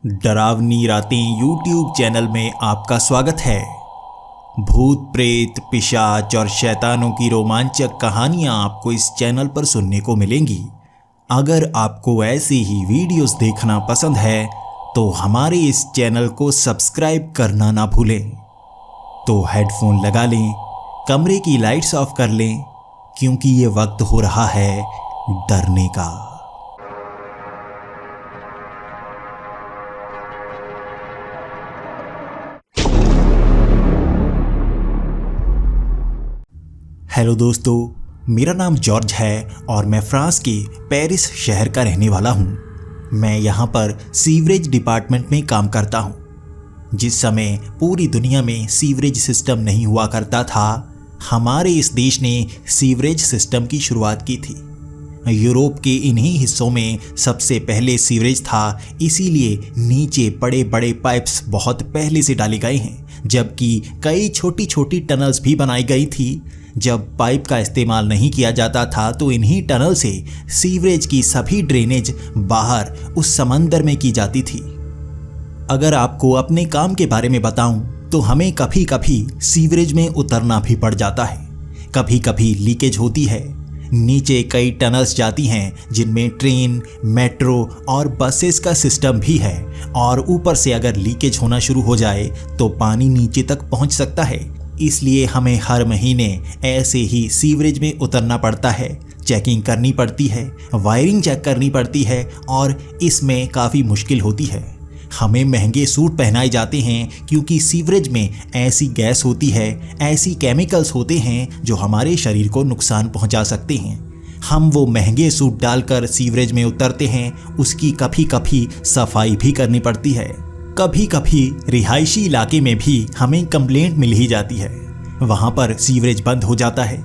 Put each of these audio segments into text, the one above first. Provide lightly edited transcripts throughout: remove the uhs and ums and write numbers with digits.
डरावनी रातें YouTube channel में आपका स्वागत है। भूत प्रेत पिशाच और शैतानों की रोमांचक कहानियां आपको इस चैनल पर सुनने को मिलेंगी। अगर आपको ऐसी ही वीडियोस देखना पसंद है तो हमारे इस चैनल को सब्सक्राइब करना ना भूलें। तो हेडफोन लगा लें, कमरे की लाइट्स ऑफ कर लें, क्योंकि ये वक्त हो रहा है डरने का। हेलो दोस्तों, मेरा नाम जॉर्ज है और मैं फ्रांस के पेरिस शहर का रहने वाला हूँ। मैं यहाँ पर सीवरेज डिपार्टमेंट में काम करता हूँ। जिस समय पूरी दुनिया में सीवरेज सिस्टम नहीं हुआ करता था, हमारे इस देश ने सीवरेज सिस्टम की शुरुआत की थी। यूरोप के इन्हीं हिस्सों में सबसे पहले सीवरेज था, इसीलिए नीचे बड़े बड़े पाइप्स बहुत पहले से डाले गए हैं, जबकि कई छोटी छोटी टनल्स भी बनाई गई थी। जब पाइप का इस्तेमाल नहीं किया जाता था तो इन्हीं टनल से सीवरेज की सभी ड्रेनेज बाहर उस समंदर में की जाती थी। अगर आपको अपने काम के बारे में बताऊं तो हमें कभी कभी सीवरेज में उतरना भी पड़ जाता है। कभी कभी लीकेज होती है। नीचे कई टनल्स जाती हैं जिनमें ट्रेन, मेट्रो और बसेस का सिस्टम भी है, और ऊपर से अगर लीकेज होना शुरू हो जाए तो पानी नीचे तक पहुंच सकता है। इसलिए हमें हर महीने ऐसे ही सीवरेज में उतरना पड़ता है। चेकिंग करनी पड़ती है, वायरिंग चेक करनी पड़ती है और इसमें काफ़ी मुश्किल होती है। हमें महंगे सूट पहनाए जाते हैं क्योंकि सीवरेज में ऐसी गैस होती है, ऐसी केमिकल्स होते हैं जो हमारे शरीर को नुकसान पहुंचा सकते हैं। हम वो महंगे सूट डालकर सीवरेज में उतरते हैं। उसकी कभी कभी सफाई भी करनी पड़ती है। कभी कभी रिहायशी इलाके में भी हमें कंप्लेंट मिल ही जाती है। वहाँ पर सीवरेज बंद हो जाता है।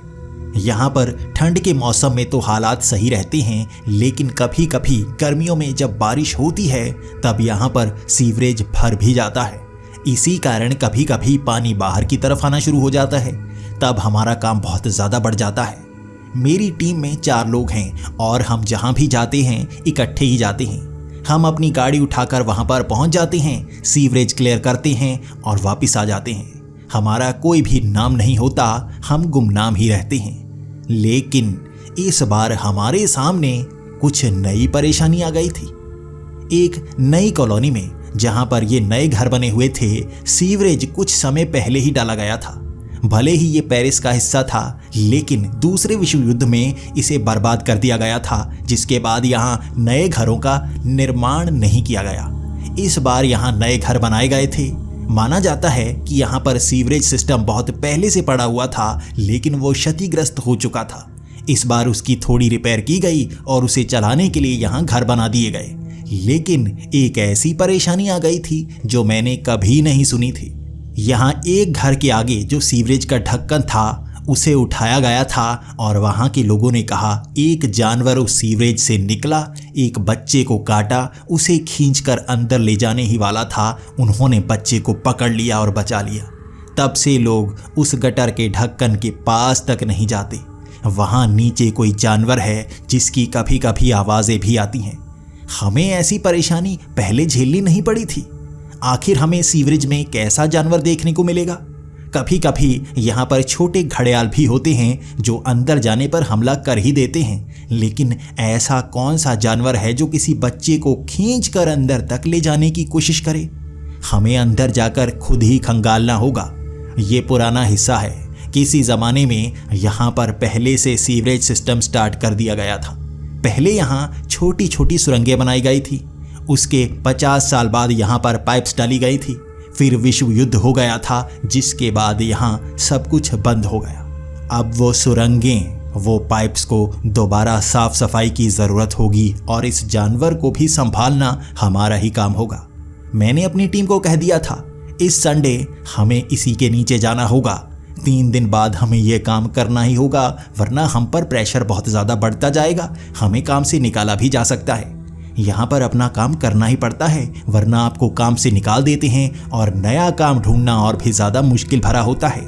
यहाँ पर ठंड के मौसम में तो हालात सही रहते हैं, लेकिन कभी कभी गर्मियों में जब बारिश होती है तब यहाँ पर सीवरेज भर भी जाता है। इसी कारण कभी कभी पानी बाहर की तरफ आना शुरू हो जाता है। तब हमारा काम बहुत ज़्यादा बढ़ जाता है। मेरी टीम में 4 लोग हैं और हम जहाँ भी जाते हैं इकट्ठे ही जाते हैं। हम अपनी गाड़ी उठाकर वहाँ पर पहुँच जाते हैं, सीवरेज क्लियर करते हैं और वापस आ जाते हैं। हमारा कोई भी नाम नहीं होता, हम गुमनाम ही रहते हैं। लेकिन इस बार हमारे सामने कुछ नई परेशानी आ गई थी। एक नई कॉलोनी में जहाँ पर ये नए घर बने हुए थे, सीवरेज कुछ समय पहले ही डाला गया था। भले ही ये पेरिस का हिस्सा था, लेकिन दूसरे विश्व युद्ध में इसे बर्बाद कर दिया गया था, जिसके बाद यहाँ नए घरों का निर्माण नहीं किया गया। इस बार यहाँ नए घर बनाए गए थे। माना जाता है कि यहाँ पर सीवरेज सिस्टम बहुत पहले से पड़ा हुआ था, लेकिन वो क्षतिग्रस्त हो चुका था। इस बार उसकी थोड़ी रिपेयर की गई और उसे चलाने के लिए यहाँ घर बना दिए गए। लेकिन एक ऐसी परेशानी आ गई थी जो मैंने कभी नहीं सुनी थी। यहाँ एक घर के आगे जो सीवरेज का ढक्कन था उसे उठाया गया था और वहाँ के लोगों ने कहा एक जानवर उस सीवरेज से निकला, एक बच्चे को काटा, उसे खींचकर अंदर ले जाने ही वाला था। उन्होंने बच्चे को पकड़ लिया और बचा लिया। तब से लोग उस गटर के ढक्कन के पास तक नहीं जाते। वहाँ नीचे कोई जानवर है जिसकी कभी कभी आवाज़ें भी आती हैं। हमें ऐसी परेशानी पहले झेलनी नहीं पड़ी थी। आखिर हमें सीवरेज में कैसा जानवर देखने को मिलेगा? कभी कभी यहाँ पर छोटे घड़ियाल भी होते हैं जो अंदर जाने पर हमला कर ही देते हैं, लेकिन ऐसा कौन सा जानवर है जो किसी बच्चे को खींचकर अंदर तक ले जाने की कोशिश करे? हमें अंदर जाकर खुद ही खंगालना होगा। ये पुराना हिस्सा है। किसी ज़माने में यहाँ पर पहले से सीवरेज सिस्टम स्टार्ट कर दिया गया था। पहले यहाँ छोटी छोटी सुरंगें बनाई गई थी। उसके 50 साल बाद यहाँ पर पाइप्स डाली गई थी। फिर विश्व युद्ध हो गया था, जिसके बाद यहाँ सब कुछ बंद हो गया। अब वो सुरंगें, वो पाइप्स को दोबारा साफ सफाई की ज़रूरत होगी और इस जानवर को भी संभालना हमारा ही काम होगा। मैंने अपनी टीम को कह दिया था इस संडे हमें इसी के नीचे जाना होगा। 3 दिन बाद हमें ये काम करना ही होगा, वरना हम पर प्रेशर बहुत ज़्यादा बढ़ता जाएगा। हमें काम से निकाला भी जा सकता है। यहाँ पर अपना काम करना ही पड़ता है, वरना आपको काम से निकाल देते हैं और नया काम ढूंढना और भी ज़्यादा मुश्किल भरा होता है।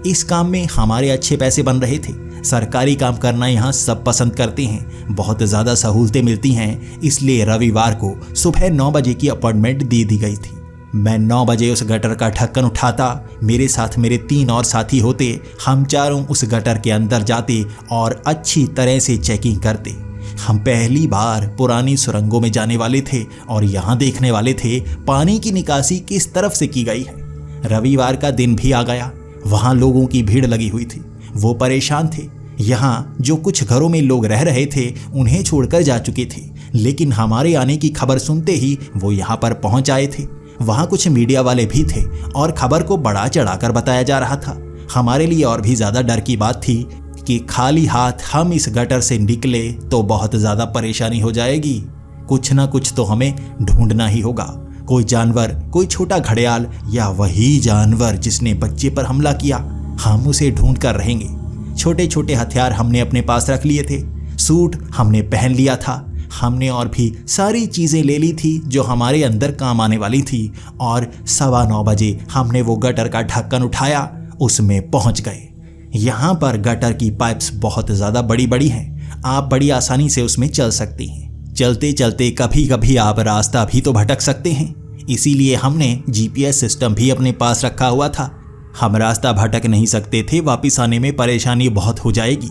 इस काम में हमारे अच्छे पैसे बन रहे थे, सरकारी काम करना यहाँ सब पसंद करते हैं, बहुत ज़्यादा सहूलतें मिलती हैं, इसलिए रविवार को सुबह 9 बजे की अपॉइंटमेंट दे दी गई थी। मैं 9 बजे उस गटर का ढक्कन उठाता, मेरे साथ मेरे 3 और साथी होते। हम चारों उस गटर के अंदर जाते और अच्छी तरह से चेकिंग करते। हम पहली बार पुरानी सुरंगों में जाने वाले थे और यहाँ देखने वाले थे पानी की निकासी किस तरफ से की गई है। रविवार का दिन भी आ गया। वहाँ लोगों की भीड़ लगी हुई थी, वो परेशान थे। यहाँ जो कुछ घरों में लोग रह रहे थे उन्हें छोड़कर जा चुके थे, लेकिन हमारे आने की खबर सुनते ही वो यहाँ पर पहुँच आए थे। वहाँ कुछ मीडिया वाले भी थे और खबर को बढ़ा चढ़ाकर बताया जा रहा था। हमारे लिए और भी ज़्यादा डर की बात थी कि खाली हाथ हम इस गटर से निकले तो बहुत ज़्यादा परेशानी हो जाएगी। कुछ ना कुछ तो हमें ढूंढना ही होगा, कोई जानवर, कोई छोटा घड़ियाल या वही जानवर जिसने बच्चे पर हमला किया, हम उसे ढूंढ कर रहेंगे। छोटे छोटे हथियार हमने अपने पास रख लिए थे, सूट हमने पहन लिया था, हमने और भी सारी चीज़ें ले ली थी जो हमारे अंदर काम आने वाली थी। और 9:15 बजे हमने वो गटर का ढक्कन उठाया, उसमें पहुंच गए। यहाँ पर गटर की पाइप्स बहुत ज़्यादा बड़ी बड़ी हैं, आप बड़ी आसानी से उसमें चल सकती हैं। चलते चलते कभी कभी आप रास्ता भी तो भटक सकते हैं, इसीलिए हमने GPS सिस्टम भी अपने पास रखा हुआ था। हम रास्ता भटक नहीं सकते थे, वापस आने में परेशानी बहुत हो जाएगी।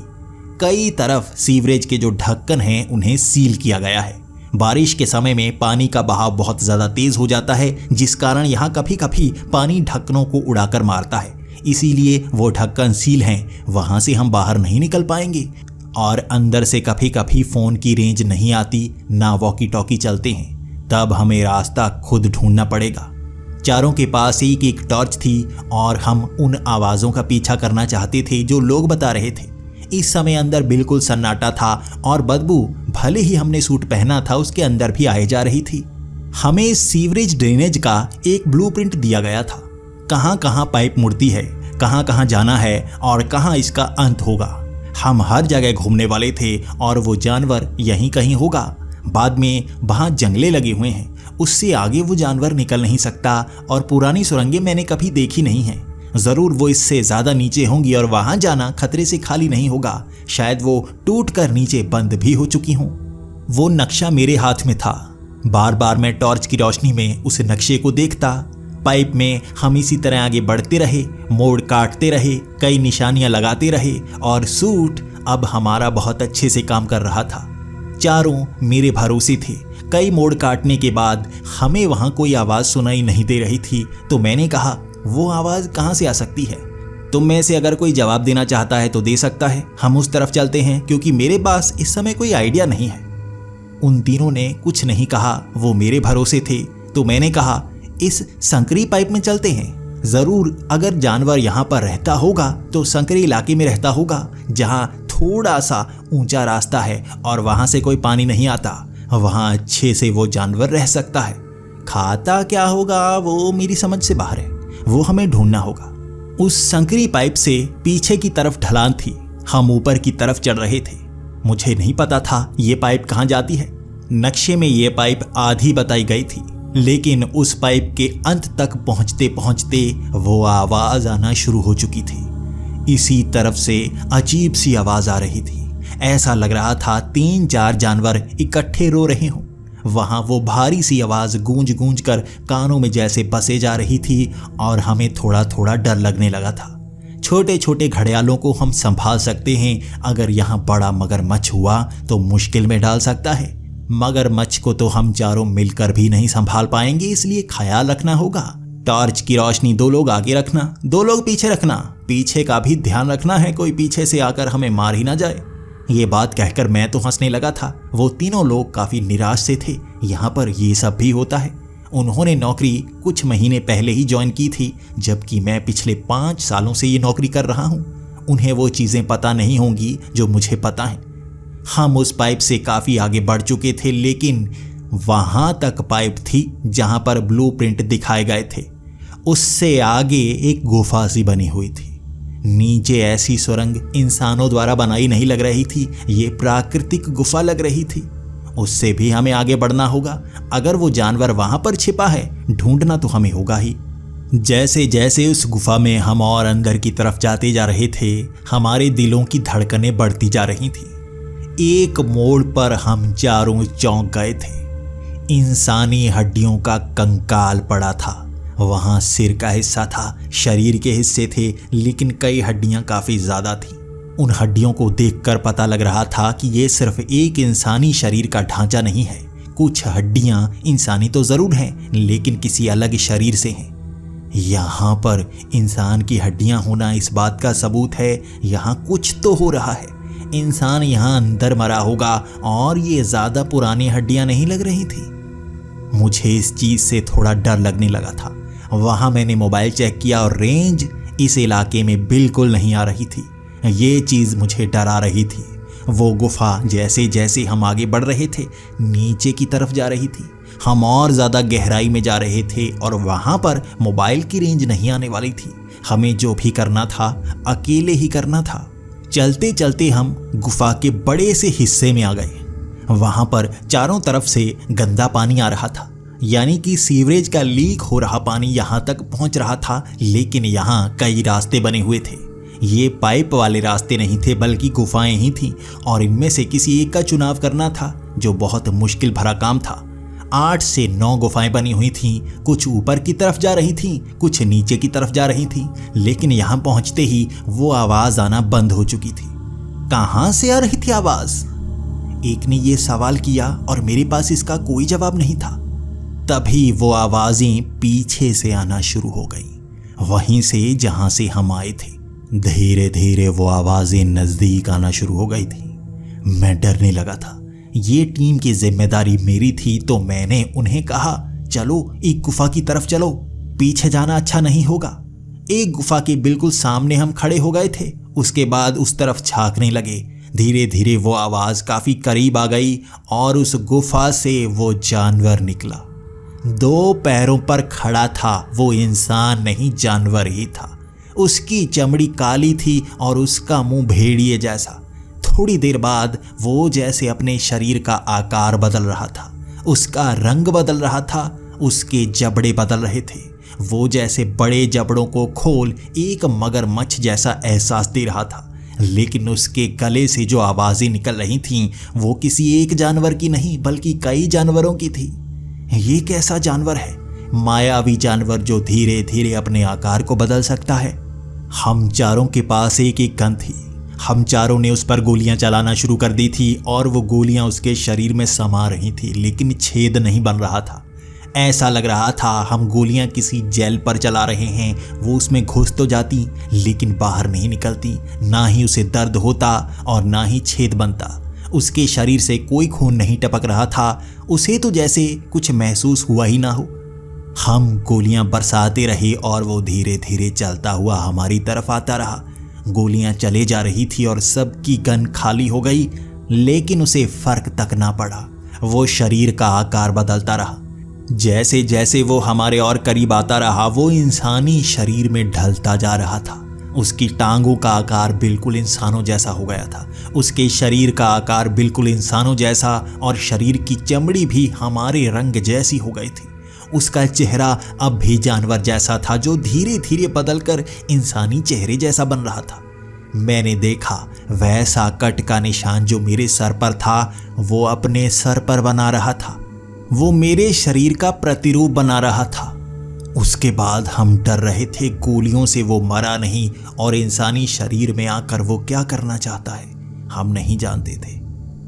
कई तरफ सीवरेज के जो ढक्कन हैं उन्हें सील किया गया है। बारिश के समय में पानी का बहाव बहुत ज़्यादा तेज़ हो जाता है, जिस कारण यहाँ कभी कभी पानी ढक्कनों को उड़ाकर मारता है, इसीलिए वो ढक्कन सील हैं, वहाँ से हम बाहर नहीं निकल पाएंगे। और अंदर से कभी कभी फ़ोन की रेंज नहीं आती, ना वॉकी टॉकी चलते हैं, तब हमें रास्ता खुद ढूंढना पड़ेगा। चारों के पास एक एक टॉर्च थी और हम उन आवाज़ों का पीछा करना चाहते थे जो लोग बता रहे थे। इस समय अंदर बिल्कुल सन्नाटा था और बदबू भले ही हमने सूट पहना था उसके अंदर भी आए जा रही थी। हमें सीवरेज ड्रेनेज का एक ब्लूप्रिंट दिया गया था, कहाँ कहाँ पाइप मुड़ती है, कहाँ कहाँ जाना है और कहाँ इसका अंत होगा। हम हर जगह घूमने वाले थे और वो जानवर यहीं कहीं होगा। बाद में वहाँ जंगले लगे हुए हैं, उससे आगे वो जानवर निकल नहीं सकता और पुरानी सुरंगें मैंने कभी देखी नहीं हैं। ज़रूर वो इससे ज़्यादा नीचे होंगी और वहाँ जाना खतरे से खाली नहीं होगा। शायद वो टूटकर नीचे बंद भी हो चुकी हों। वो नक्शा मेरे हाथ में था। बार बार मैं टॉर्च की रोशनी में उस नक्शे को देखता। पाइप में हम इसी तरह आगे बढ़ते रहे, मोड़ काटते रहे, कई निशानियाँ लगाते रहे और सूट अब हमारा बहुत अच्छे से काम कर रहा था। चारों मेरे भरोसे थे। कई मोड़ काटने के बाद हमें वहाँ कोई आवाज़ सुनाई नहीं दे रही थी, तो मैंने कहा वो आवाज़ कहाँ से आ सकती है। तुम में से अगर कोई जवाब देना चाहता है तो दे सकता है, हम उस तरफ चलते हैं, क्योंकि मेरे पास इस समय कोई आइडिया नहीं है। उन तीनों ने कुछ नहीं कहा, वो मेरे भरोसे थे। तो मैंने कहा इस संकरी पाइप में चलते हैं। ज़रूर अगर जानवर यहाँ पर रहता होगा तो संकरी इलाके में रहता होगा, जहाँ थोड़ा सा ऊंचा रास्ता है और वहाँ से कोई पानी नहीं आता। वहाँ अच्छे से वो जानवर रह सकता है। खाता क्या होगा वो मेरी समझ से बाहर है, वो हमें ढूंढना होगा। उस संकरी पाइप से पीछे की तरफ ढलान थी, हम ऊपर की तरफ चढ़ रहे थे। मुझे नहीं पता था ये पाइप कहाँ जाती है। नक्शे में ये पाइप आधी बताई गई थी, लेकिन उस पाइप के अंत तक पहुँचते पहुँचते वो आवाज़ आना शुरू हो चुकी थी। इसी तरफ से अजीब सी आवाज़ आ रही थी। ऐसा लग रहा था 3-4 जानवर इकट्ठे रो रहे हों। वहाँ वो भारी सी आवाज़ गूंज गूंज कर कानों में जैसे बसे जा रही थी और हमें थोड़ा थोड़ा डर लगने लगा था। छोटे छोटे घड़ियालों को हम संभाल सकते हैं, अगर यहाँ बड़ा मगरमच्छ हुआ तो मुश्किल में डाल सकता है। मगरमच्छ को तो हम चारों मिलकर भी नहीं संभाल पाएंगे, इसलिए ख्याल रखना होगा। टॉर्च की रोशनी 2 लोग आगे रखना, 2 लोग पीछे रखना। पीछे का भी ध्यान रखना है, कोई पीछे से आकर हमें मार ही ना जाए। ये बात कहकर मैं तो हंसने लगा था। वो तीनों लोग काफ़ी निराश से थे। यहाँ पर ये सब भी होता है। उन्होंने नौकरी कुछ महीने पहले ही ज्वाइन की थी, जबकि मैं पिछले 5 सालों से ये नौकरी कर रहा हूँ। उन्हें वो चीज़ें पता नहीं होंगी जो मुझे पता हैं। हम उस पाइप से काफ़ी आगे बढ़ चुके थे, लेकिन वहाँ तक पाइप थी जहाँ पर ब्लूप्रिंट दिखाए गए थे। उससे आगे एक गुफा सी बनी हुई थी। नीचे ऐसी सुरंग इंसानों द्वारा बनाई नहीं लग रही थी, ये प्राकृतिक गुफा लग रही थी। उससे भी हमें आगे बढ़ना होगा। अगर वो जानवर वहाँ पर छिपा है, ढूंढना तो हमें होगा ही। जैसे जैसे उस गुफा में हम और अंदर की तरफ जाते जा रहे थे, हमारे दिलों की धड़कनें बढ़ती जा रही थी। एक मोड़ पर हम चारों चौंक गए थे। इंसानी हड्डियों का कंकाल पड़ा था। वहां सिर का हिस्सा था, शरीर के हिस्से थे, लेकिन कई हड्डियां काफी ज्यादा थीं। उन हड्डियों को देखकर पता लग रहा था कि ये सिर्फ एक इंसानी शरीर का ढांचा नहीं है। कुछ हड्डियां इंसानी तो जरूर हैं, लेकिन किसी अलग शरीर से हैं। यहाँ पर इंसान की हड्डियां होना इस बात का सबूत है, यहाँ कुछ तो हो रहा है। इंसान यहाँ अंदर मरा होगा और ये ज्यादा पुरानी हड्डियां नहीं लग रही थी। मुझे इस चीज से थोड़ा डर लगने लगा था। वहां मैंने मोबाइल चेक किया और रेंज इस इलाके में बिल्कुल नहीं आ रही थी। ये चीज मुझे डरा रही थी। वो गुफा जैसे जैसे हम आगे बढ़ रहे थे, नीचे की तरफ जा रही थी। हम और ज्यादा गहराई में जा रहे थे और वहां पर मोबाइल की रेंज नहीं आने वाली थी। हमें जो भी करना था अकेले ही करना था। चलते चलते हम गुफा के बड़े से हिस्से में आ गए। वहां पर चारों तरफ से गंदा पानी आ रहा था, यानी कि सीवरेज का लीक हो रहा पानी यहां तक पहुंच रहा था। लेकिन यहां कई रास्ते बने हुए थे। ये पाइप वाले रास्ते नहीं थे, बल्कि गुफाएं ही थीं और इनमें से किसी एक का चुनाव करना था, जो बहुत मुश्किल भरा काम था। 8 से 9 गुफाएं बनी हुई थीं। कुछ ऊपर की तरफ जा रही थीं, कुछ नीचे की तरफ जा रही थीं। लेकिन यहां पहुंचते ही वो आवाज आना बंद हो चुकी थी। कहां से आ रही थी आवाज? एक ने ये सवाल किया और मेरे पास इसका कोई जवाब नहीं था। तभी वो आवाजें पीछे से आना शुरू हो गई, वहीं से जहां से हम आए थे। धीरे धीरे वो आवाजें नजदीक आना शुरू हो गई थी। मैं डरने लगा था। ये टीम की जिम्मेदारी मेरी थी, तो मैंने उन्हें कहा, चलो एक गुफा की तरफ चलो, पीछे जाना अच्छा नहीं होगा। एक गुफा के बिल्कुल सामने हम खड़े हो गए थे। उसके बाद उस तरफ झांकने लगे। धीरे धीरे वो आवाज काफी करीब आ गई और उस गुफा से वो जानवर निकला। 2 पैरों पर खड़ा था। वो इंसान नहीं, जानवर ही था। उसकी चमड़ी काली थी और उसका मुंह भेड़िए जैसा। थोड़ी देर बाद वो जैसे अपने शरीर का आकार बदल रहा था, उसका रंग बदल रहा था, उसके जबड़े बदल रहे थे। वो जैसे बड़े जबड़ों को खोल एक मगरमच्छ जैसा एहसास दे रहा था। लेकिन उसके गले से जो आवाजें निकल रही थीं, वो किसी एक जानवर की नहीं, बल्कि कई जानवरों की थी। ये कैसा जानवर है? मायावी जानवर जो धीरे धीरे अपने आकार को बदल सकता है। हम चारों के पास एक एक गन थी। हम चारों ने उस पर गोलियां चलाना शुरू कर दी थी और वो गोलियां उसके शरीर में समा रही थी, लेकिन छेद नहीं बन रहा था। ऐसा लग रहा था हम गोलियां किसी जेल पर चला रहे हैं। वो उसमें घुस तो जाती, लेकिन बाहर नहीं निकलती। ना ही उसे दर्द होता और ना ही छेद बनता। उसके शरीर से कोई खून नहीं टपक रहा था। उसे तो जैसे कुछ महसूस हुआ ही ना हो। हम गोलियां बरसाते रहे और वो धीरे धीरे चलता हुआ हमारी तरफ आता रहा। गोलियां चले जा रही थी और सबकी गन खाली हो गई, लेकिन उसे फर्क तक ना पड़ा। वो शरीर का आकार बदलता रहा। जैसे जैसे वो हमारे और करीब आता रहा, वो इंसानी शरीर में ढलता जा रहा था। उसकी टांगों का आकार बिल्कुल इंसानों जैसा हो गया था। उसके शरीर का आकार बिल्कुल इंसानों जैसा और शरीर की चमड़ी भी हमारे रंग जैसी हो गई थी। उसका चेहरा अब भी जानवर जैसा था, जो धीरे धीरे बदलकर इंसानी चेहरे जैसा बन रहा था। मैंने देखा वैसा कट का निशान जो मेरे सर पर था, वो अपने सर पर बना रहा था। वो मेरे शरीर का प्रतिरूप बना रहा था। उसके बाद हम डर रहे थे गोलियों से वो मरा नहीं, और इंसानी शरीर में आकर वो क्या करना चाहता है हम नहीं जानते थे।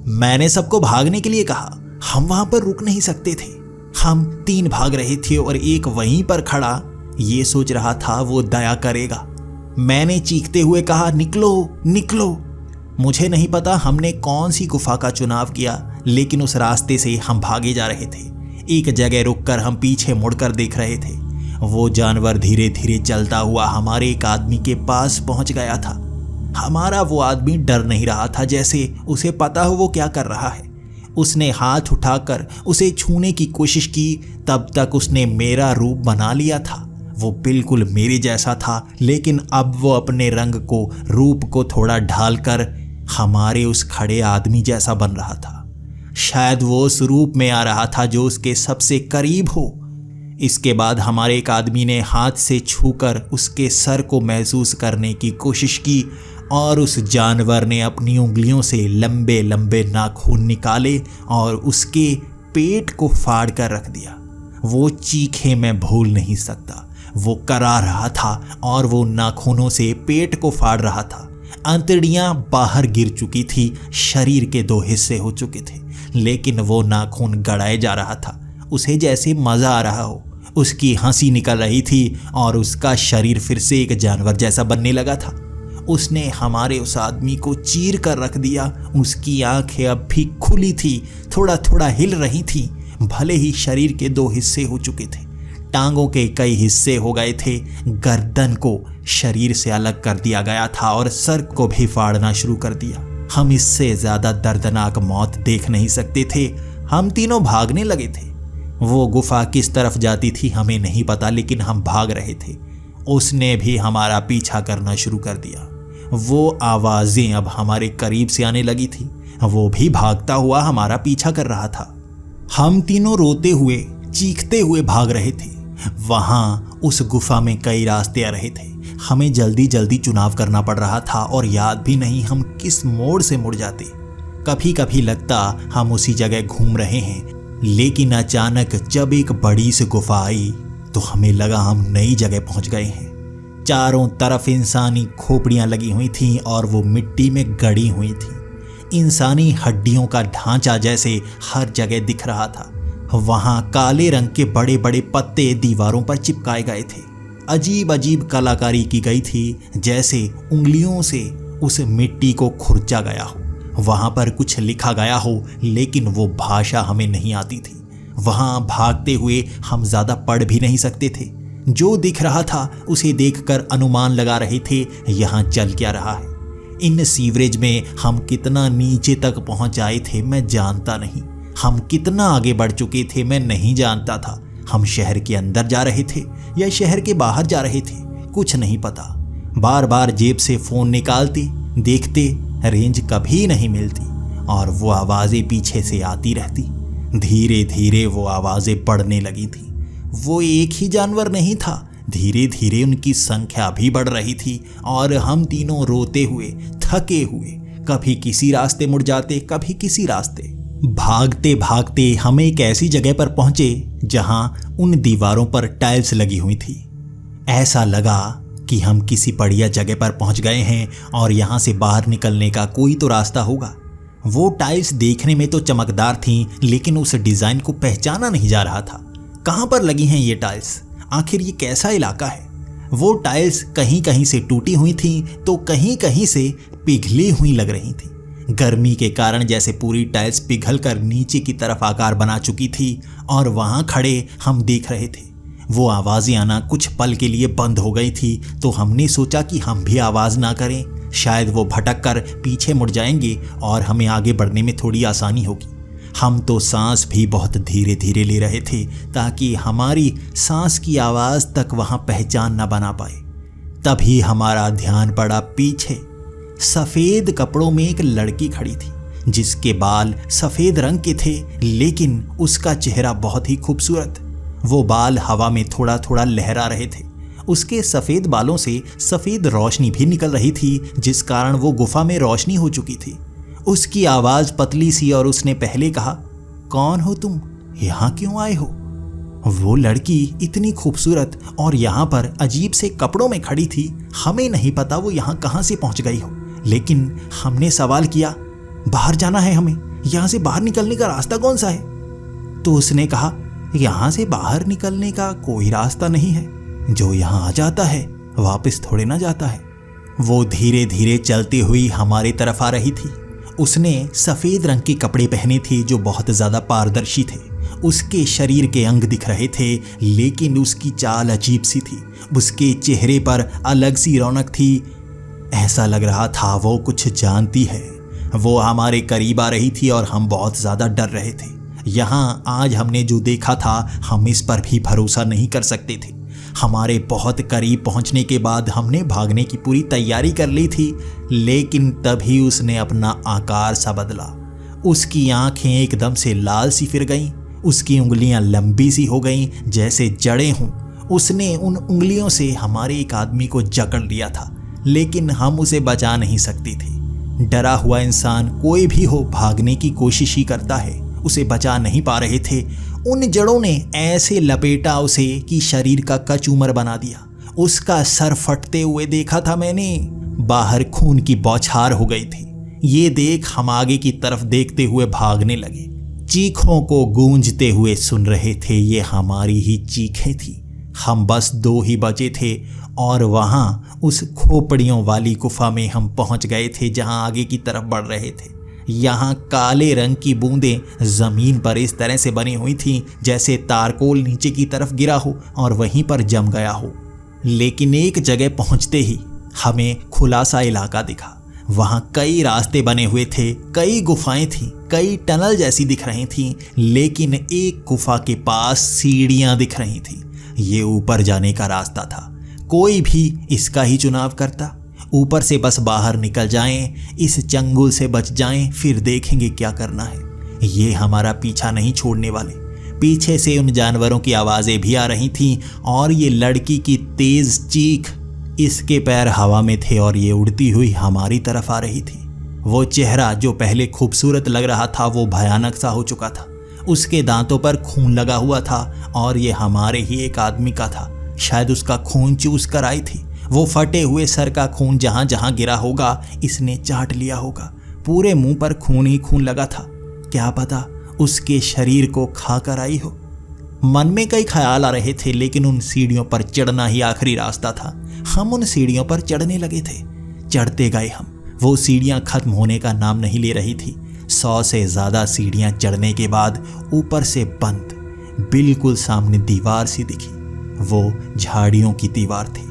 मैंने सबको भागने के लिए कहा। हम वहां पर रुक नहीं सकते थे। हम 3 भाग रहे थे और एक वहीं पर खड़ा ये सोच रहा था वो दया करेगा। मैंने चीखते हुए कहा, निकलो निकलो। मुझे नहीं पता हमने कौन सी गुफा का चुनाव किया, लेकिन उस रास्ते से हम भागे जा रहे थे। एक जगह रुककर हम पीछे मुड़कर देख रहे थे। वो जानवर धीरे धीरे चलता हुआ हमारे एक आदमी के पास पहुंच गया था। हमारा वो आदमी डर नहीं रहा था, जैसे उसे पता हो वो क्या कर रहा है। उसने हाथ उठाकर उसे छूने की कोशिश की। तब तक उसने मेरा रूप बना लिया था। वो बिल्कुल मेरे जैसा था, लेकिन अब वो अपने रंग को, रूप को थोड़ा ढालकर हमारे उस खड़े आदमी जैसा बन रहा था। शायद वो उस रूप में आ रहा था जो उसके सबसे करीब हो। इसके बाद हमारे एक आदमी ने हाथ से छूकर उसके सर को महसूस करने की कोशिश की और उस जानवर ने अपनी उंगलियों से लंबे लंबे नाखून निकाले और उसके पेट को फाड़ कर रख दिया। वो चीखे मैं भूल नहीं सकता। वो करा रहा था और वो नाखूनों से पेट को फाड़ रहा था। अंतड़ियां बाहर गिर चुकी थी, शरीर के 2 हिस्से हो चुके थे, लेकिन वो नाखून गड़ाए जा रहा था। उसे जैसे मजा आ रहा हो। उसकी हंसी निकल रही थी और उसका शरीर फिर से एक जानवर जैसा बनने लगा था। उसने हमारे उस आदमी को चीर कर रख दिया। उसकी आंखें अब भी खुली थी, थोड़ा थोड़ा हिल रही थी। भले ही शरीर के 2 हिस्से हो चुके थे, टांगों के कई हिस्से हो गए थे, गर्दन को शरीर से अलग कर दिया गया था और सर को भी फाड़ना शुरू कर दिया। हम इससे ज्यादा दर्दनाक मौत देख नहीं सकते थे। हम तीनों भागने लगे थे। वो गुफा किस तरफ जाती थी हमें नहीं पता, लेकिन हम भाग रहे थे। उसने भी हमारा पीछा करना शुरू कर दिया। वो आवाजें अब हमारे करीब से आने लगी थी। वो भी भागता हुआ हमारा पीछा कर रहा था। हम तीनों रोते हुए, चीखते हुए भाग रहे थे। वहां उस गुफा में कई रास्ते आ रहे थे। हमें जल्दी जल्दी चुनाव करना पड़ रहा था और याद भी नहीं हम किस मोड़ से मुड़ जाते। कभी कभी लगता हम उसी जगह घूम रहे हैं, लेकिन अचानक जब एक बड़ी सी गुफा आई तो हमें लगा हम नई जगह पहुंच गए हैं। चारों तरफ इंसानी खोपड़ियां लगी हुई थीं और वो मिट्टी में गड़ी हुई थीं। इंसानी हड्डियों का ढांचा जैसे हर जगह दिख रहा था। वहां काले रंग के बड़े बड़े पत्ते दीवारों पर चिपकाए गए थे। अजीब अजीब कलाकारी की गई थी, जैसे उंगलियों से उस मिट्टी को खुरचा गया हो। वहां पर कुछ लिखा गया हो, लेकिन वो भाषा हमें नहीं आती थी। वहां भागते हुए हम ज्यादा पढ़ भी नहीं सकते थे। जो दिख रहा था उसे देखकर अनुमान लगा रहे थे यहाँ चल क्या रहा है। इन सीवरेज में हम कितना नीचे तक पहुंच आए थे मैं जानता नहीं। हम कितना आगे बढ़ चुके थे मैं नहीं जानता था। हम शहर के अंदर जा रहे थे या शहर के बाहर जा रहे थे, कुछ नहीं पता। बार बार जेब से फोन निकालते, देखते, रेंज कभी नहीं मिलती और वो आवाजें पीछे से आती रहती। धीरे धीरे वो आवाजें बढ़ने लगी थी। वो एक ही जानवर नहीं था, धीरे धीरे उनकी संख्या भी बढ़ रही थी और हम तीनों रोते हुए, थके हुए, कभी किसी रास्ते मुड़ जाते, कभी किसी रास्ते। भागते भागते हम एक ऐसी जगह पर पहुंचे जहां उन दीवारों पर टाइल्स लगी हुई थी। ऐसा लगा कि हम किसी बढ़िया जगह पर पहुंच गए हैं और यहां से बाहर निकलने का कोई तो रास्ता होगा। वो टाइल्स देखने में तो चमकदार थीं, लेकिन उस डिजाइन को पहचाना नहीं जा रहा था। कहां पर लगी हैं ये टाइल्स? आखिर ये कैसा इलाका है? वो टाइल्स कहीं कहीं से टूटी हुई थीं तो कहीं कहीं से पिघली हुई लग रही थी। गर्मी के कारण जैसे पूरी टाइल्स पिघल कर नीचे की तरफ आकार बना चुकी थी और वहां खड़े हम देख रहे थे। वो आवाजें आना कुछ पल के लिए बंद हो गई थी तो हमने सोचा कि हम भी आवाज ना करें, शायद वो भटक कर पीछे मुड़ जाएंगे और हमें आगे बढ़ने में थोड़ी आसानी होगी। हम तो सांस भी बहुत धीरे धीरे ले रहे थे ताकि हमारी सांस की आवाज तक वहां पहचान न बना पाए। तभी हमारा ध्यान पड़ा पीछे। सफेद कपड़ों में एक लड़की खड़ी थी जिसके बाल सफेद रंग के थे, लेकिन उसका चेहरा बहुत ही खूबसूरत। वो बाल हवा में थोड़ा थोड़ा लहरा रहे थे। उसके सफेद बालों से सफेद रोशनी भी निकल रही थी, जिस कारण वो गुफा में रोशनी हो चुकी थी। उसकी आवाज पतली सी और उसने पहले कहा, कौन हो तुम? यहाँ क्यों आए हो? वो लड़की इतनी खूबसूरत और यहाँ पर अजीब से कपड़ों में खड़ी थी। हमें नहीं पता वो यहाँ कहाँ से पहुँच गई हो, लेकिन हमने सवाल किया, बाहर जाना है हमें, यहाँ से बाहर निकलने का रास्ता कौन सा है? तो उसने कहा, यहाँ से बाहर निकलने का कोई रास्ता नहीं है, जो यहाँ आ जाता है वापस थोड़े ना जाता है। वो धीरे धीरे चलती हुई हमारी तरफ आ रही थी। उसने सफेद रंग के कपड़े पहने थे जो बहुत ज्यादा पारदर्शी थे। उसके शरीर के अंग दिख रहे थे, लेकिन उसकी चाल अजीब सी थी। उसके चेहरे पर अलग सी रौनक थी। ऐसा लग रहा था वो कुछ जानती है। वो हमारे करीब आ रही थी और हम बहुत ज्यादा डर रहे थे। यहाँ आज हमने जो देखा था, हम इस पर भी भरोसा नहीं कर सकते थे। हमारे बहुत करीब पहुंचने के बाद हमने भागने की पूरी तैयारी कर ली थी, लेकिन तभी उसने अपना आकार सा बदला। उसकी आंखें एकदम से लाल सी फिर गईं। उसकी उंगलियां लंबी सी हो गईं जैसे जड़ें हों। उसने उन उंगलियों से हमारे एक आदमी को जकड़ लिया था, लेकिन हम उसे बचा नहीं सकती थी। डरा हुआ इंसान कोई भी हो भागने की कोशिश ही करता है, उसे बचा नहीं पा रहे थे। उन जड़ों ने ऐसे लपेटा उसे कि शरीर का कचूमर बना दिया। उसका सर फटते हुए देखा था मैंने, बाहर खून की बौछार हो गई थी। ये देख हम आगे की तरफ देखते हुए भागने लगे। चीखों को गूंजते हुए सुन रहे थे, ये हमारी ही चीखें थी। हम बस 2 ही बचे थे और वहाँ उस खोपड़ियों वाली गुफा में हम पहुँच गए थे जहाँ आगे की तरफ बढ़ रहे थे। यहाँ काले रंग की बूंदें जमीन पर इस तरह से बनी हुई थीं जैसे तारकोल नीचे की तरफ गिरा हो और वहीं पर जम गया हो। लेकिन एक जगह पहुँचते ही हमें खुला सा इलाका दिखा। वहाँ कई रास्ते बने हुए थे, कई गुफाएं थीं, कई टनल जैसी दिख रही थीं, लेकिन एक गुफा के पास सीढ़ियाँ दिख रही थीं। ये ऊपर जाने का रास्ता था। कोई भी इसका ही चुनाव करता। ऊपर से बस बाहर निकल जाएं, इस चंगुल से बच जाएं, फिर देखेंगे क्या करना है। ये हमारा पीछा नहीं छोड़ने वाले। पीछे से उन जानवरों की आवाज़ें भी आ रही थीं और ये लड़की की तेज़ चीख। इसके पैर हवा में थे और ये उड़ती हुई हमारी तरफ आ रही थी। वो चेहरा जो पहले खूबसूरत लग रहा था वो भयानक सा हो चुका था। उसके दांतों पर खून लगा हुआ था और ये हमारे ही एक आदमी का था। शायद उसका खून चूस कर आई थी। वो फटे हुए सर का खून जहाँ जहाँ गिरा होगा इसने चाट लिया होगा। पूरे मुंह पर खून ही खून लगा था। क्या पता उसके शरीर को खा कर आई हो। मन में कई ख्याल आ रहे थे, लेकिन उन सीढ़ियों पर चढ़ना ही आखिरी रास्ता था। हम उन सीढ़ियों पर चढ़ने लगे थे। चढ़ते गए हम। वो सीढ़ियाँ खत्म होने का नाम नहीं ले रही थी। 100 से ज़्यादा सीढ़ियाँ चढ़ने के बाद ऊपर से बंद बिल्कुल सामने दीवार सी दिखी। वो झाड़ियों की दीवार थी।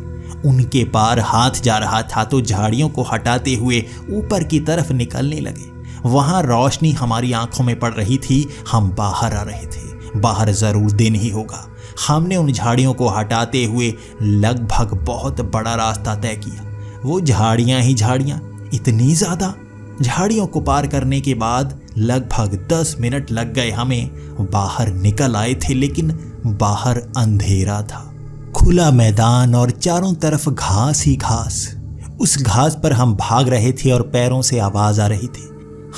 उनके पार हाथ जा रहा था तो झाड़ियों को हटाते हुए ऊपर की तरफ निकलने लगे। वहाँ रोशनी हमारी आंखों में पड़ रही थी। हम बाहर आ रहे थे। बाहर ज़रूर दिन ही होगा। हमने उन झाड़ियों को हटाते हुए लगभग बहुत बड़ा रास्ता तय किया। वो झाड़ियाँ ही झाड़ियाँ, इतनी ज़्यादा। झाड़ियों को पार करने के बाद लगभग 10 मिनट लग गए हमें। बाहर निकल आए थे, लेकिन बाहर अंधेरा था। खुला मैदान और चारों तरफ घास ही घास। उस घास पर हम भाग रहे थे और पैरों से आवाज़ आ रही थी।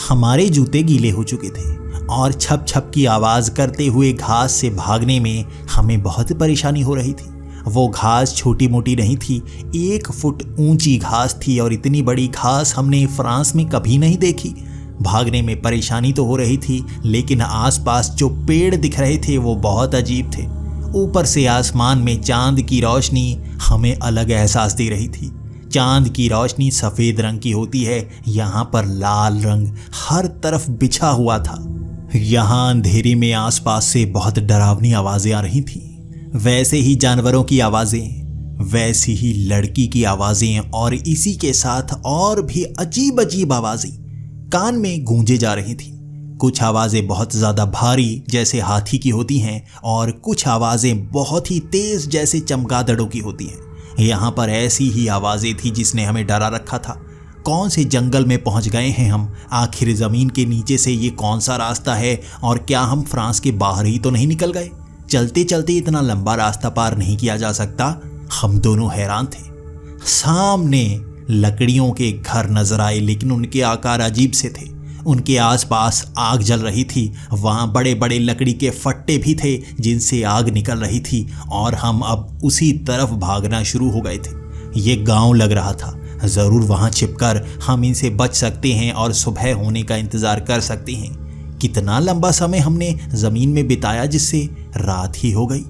हमारे जूते गीले हो चुके थे और छप छप की आवाज़ करते हुए घास से भागने में हमें बहुत परेशानी हो रही थी। वो घास छोटी मोटी नहीं थी, 1 फुट ऊंची घास थी और इतनी बड़ी घास हमने फ्रांस में कभी नहीं देखी। भागने में परेशानी तो हो रही थी, लेकिन आसपास जो पेड़ दिख रहे थे वो बहुत अजीब थे। ऊपर से आसमान में चांद की रोशनी हमें अलग एहसास दे रही थी। चांद की रोशनी सफ़ेद रंग की होती है, यहाँ पर लाल रंग हर तरफ बिछा हुआ था। यहाँ अंधेरे में आसपास से बहुत डरावनी आवाज़ें आ रही थीं। वैसे ही जानवरों की आवाज़ें, वैसी ही लड़की की आवाज़ें और इसी के साथ और भी अजीब अजीब आवाज़ें कान में गूंजे जा रही थीं। कुछ आवाज़ें बहुत ज़्यादा भारी जैसे हाथी की होती हैं और कुछ आवाज़ें बहुत ही तेज़ जैसे चमगादड़ों की होती हैं। यहाँ पर ऐसी ही आवाज़ें थी जिसने हमें डरा रखा था। कौन से जंगल में पहुँच गए हैं हम? आखिर ज़मीन के नीचे से ये कौन सा रास्ता है? और क्या हम फ्रांस के बाहर ही तो नहीं निकल गए? चलते चलते इतना लंबा रास्ता पार नहीं किया जा सकता। हम दोनों हैरान थे। सामने लकड़ियों के घर नजर आए, लेकिन उनके आकार अजीब से थे। उनके आसपास आग जल रही थी। वहाँ बड़े बड़े लकड़ी के फट्टे भी थे जिनसे आग निकल रही थी और हम अब उसी तरफ भागना शुरू हो गए थे। ये गांव लग रहा था। ज़रूर वहाँ छिपकर हम इनसे बच सकते हैं और सुबह होने का इंतज़ार कर सकते हैं। कितना लंबा समय हमने ज़मीन में बिताया जिससे रात ही हो गई?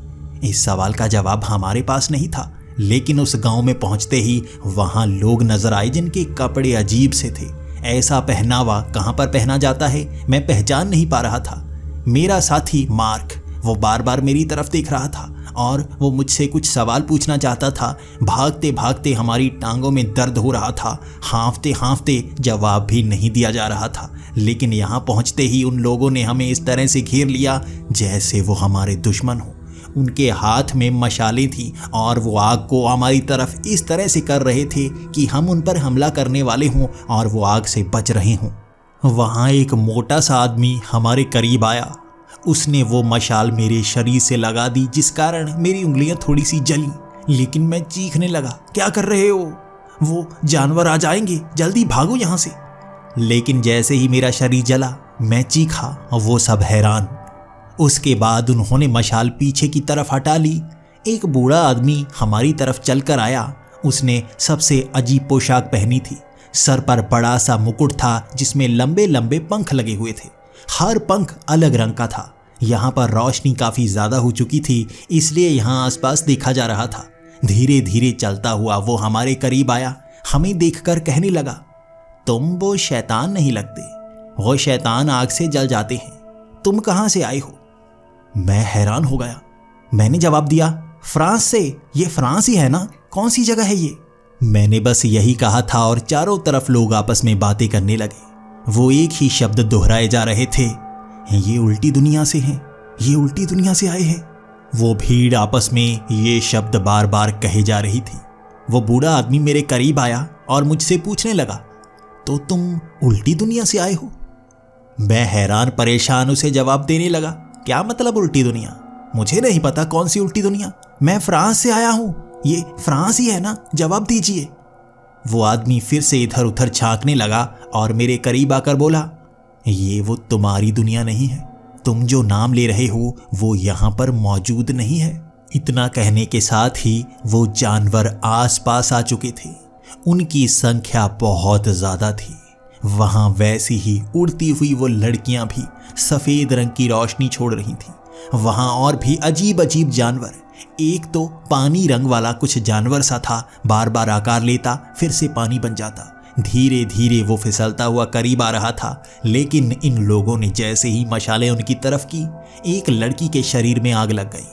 इस सवाल का जवाब हमारे पास नहीं था। लेकिन उस गांव में पहुंचते ही वहाँ लोग नजर आए जिनके कपड़े अजीब से थे। ऐसा पहनावा कहाँ पर पहना जाता है मैं पहचान नहीं पा रहा था। मेरा साथी मार्क वो बार बार मेरी तरफ देख रहा था और वो मुझसे कुछ सवाल पूछना चाहता था। भागते भागते हमारी टांगों में दर्द हो रहा था। हाँफते हाँफते जवाब भी नहीं दिया जा रहा था। लेकिन यहाँ पहुँचते ही उन लोगों ने हमें इस तरह से घेर लिया जैसे वो हमारे दुश्मन हो। उनके हाथ में मशालें थीं और वो आग को हमारी तरफ इस तरह से कर रहे थे कि हम उन पर हमला करने वाले हों और वो आग से बच रहे हों। वहाँ एक मोटा सा आदमी हमारे करीब आया। उसने वो मशाल मेरे शरीर से लगा दी, जिस कारण मेरी उंगलियां थोड़ी सी जली, लेकिन मैं चीखने लगा, क्या कर रहे हो? वो जानवर आ जाएंगे, जल्दी भागो यहाँ से। लेकिन जैसे ही मेरा शरीर जला, मैं चीखा, वो सब हैरान। उसके बाद उन्होंने मशाल पीछे की तरफ हटा ली। एक बूढ़ा आदमी हमारी तरफ चलकर आया। उसने सबसे अजीब पोशाक पहनी थी। सर पर बड़ा सा मुकुट था जिसमें लंबे लंबे पंख लगे हुए थे। हर पंख अलग रंग का था। यहाँ पर रोशनी काफ़ी ज़्यादा हो चुकी थी, इसलिए यहाँ आसपास देखा जा रहा था। धीरे धीरे चलता हुआ वो हमारे करीब आया। हमें देखकर कहने लगा, तुम वो शैतान नहीं लगते, वो शैतान आग से जल जाते हैं। तुम कहाँ से आए हो? मैं हैरान हो गया। मैंने जवाब दिया, फ्रांस से। ये फ्रांस ही है ना? कौन सी जगह है ये? मैंने बस यही कहा था और चारों तरफ लोग आपस में बातें करने लगे। वो एक ही शब्द दोहराए जा रहे थे, ये उल्टी दुनिया से हैं, ये उल्टी दुनिया से आए हैं। वो भीड़ आपस में ये शब्द बार बार कहे जा रही थी। वो बूढ़ा आदमी मेरे करीब आया और मुझसे पूछने लगा, तो तुम उल्टी दुनिया से आए हो? मैं हैरान परेशान उसे जवाब देने लगा, क्या मतलब उल्टी दुनिया? मुझे नहीं पता कौन सी उल्टी दुनिया। मैं फ्रांस से आया हूं, ये फ्रांस ही है ना? जवाब दीजिए। वो आदमी फिर से इधर उधर झांकने लगा और मेरे करीब आकर बोला, ये वो तुम्हारी दुनिया नहीं है। तुम जो नाम ले रहे हो वो यहाँ पर मौजूद नहीं है। इतना कहने के साथ ही वो जानवर आसपास आ चुके थे। उनकी संख्या बहुत ज़्यादा थी। वहाँ वैसी ही उड़ती हुई वो लड़कियाँ भी सफ़ेद रंग की रोशनी छोड़ रही थीं। वहाँ और भी अजीब अजीब जानवर। एक तो पानी रंग वाला कुछ जानवर सा था, बार बार आकार लेता, फिर से पानी बन जाता। धीरे धीरे वो फिसलता हुआ करीब आ रहा था, लेकिन इन लोगों ने जैसे ही मशालें उनकी तरफ की, एक लड़की के शरीर में आग लग गई।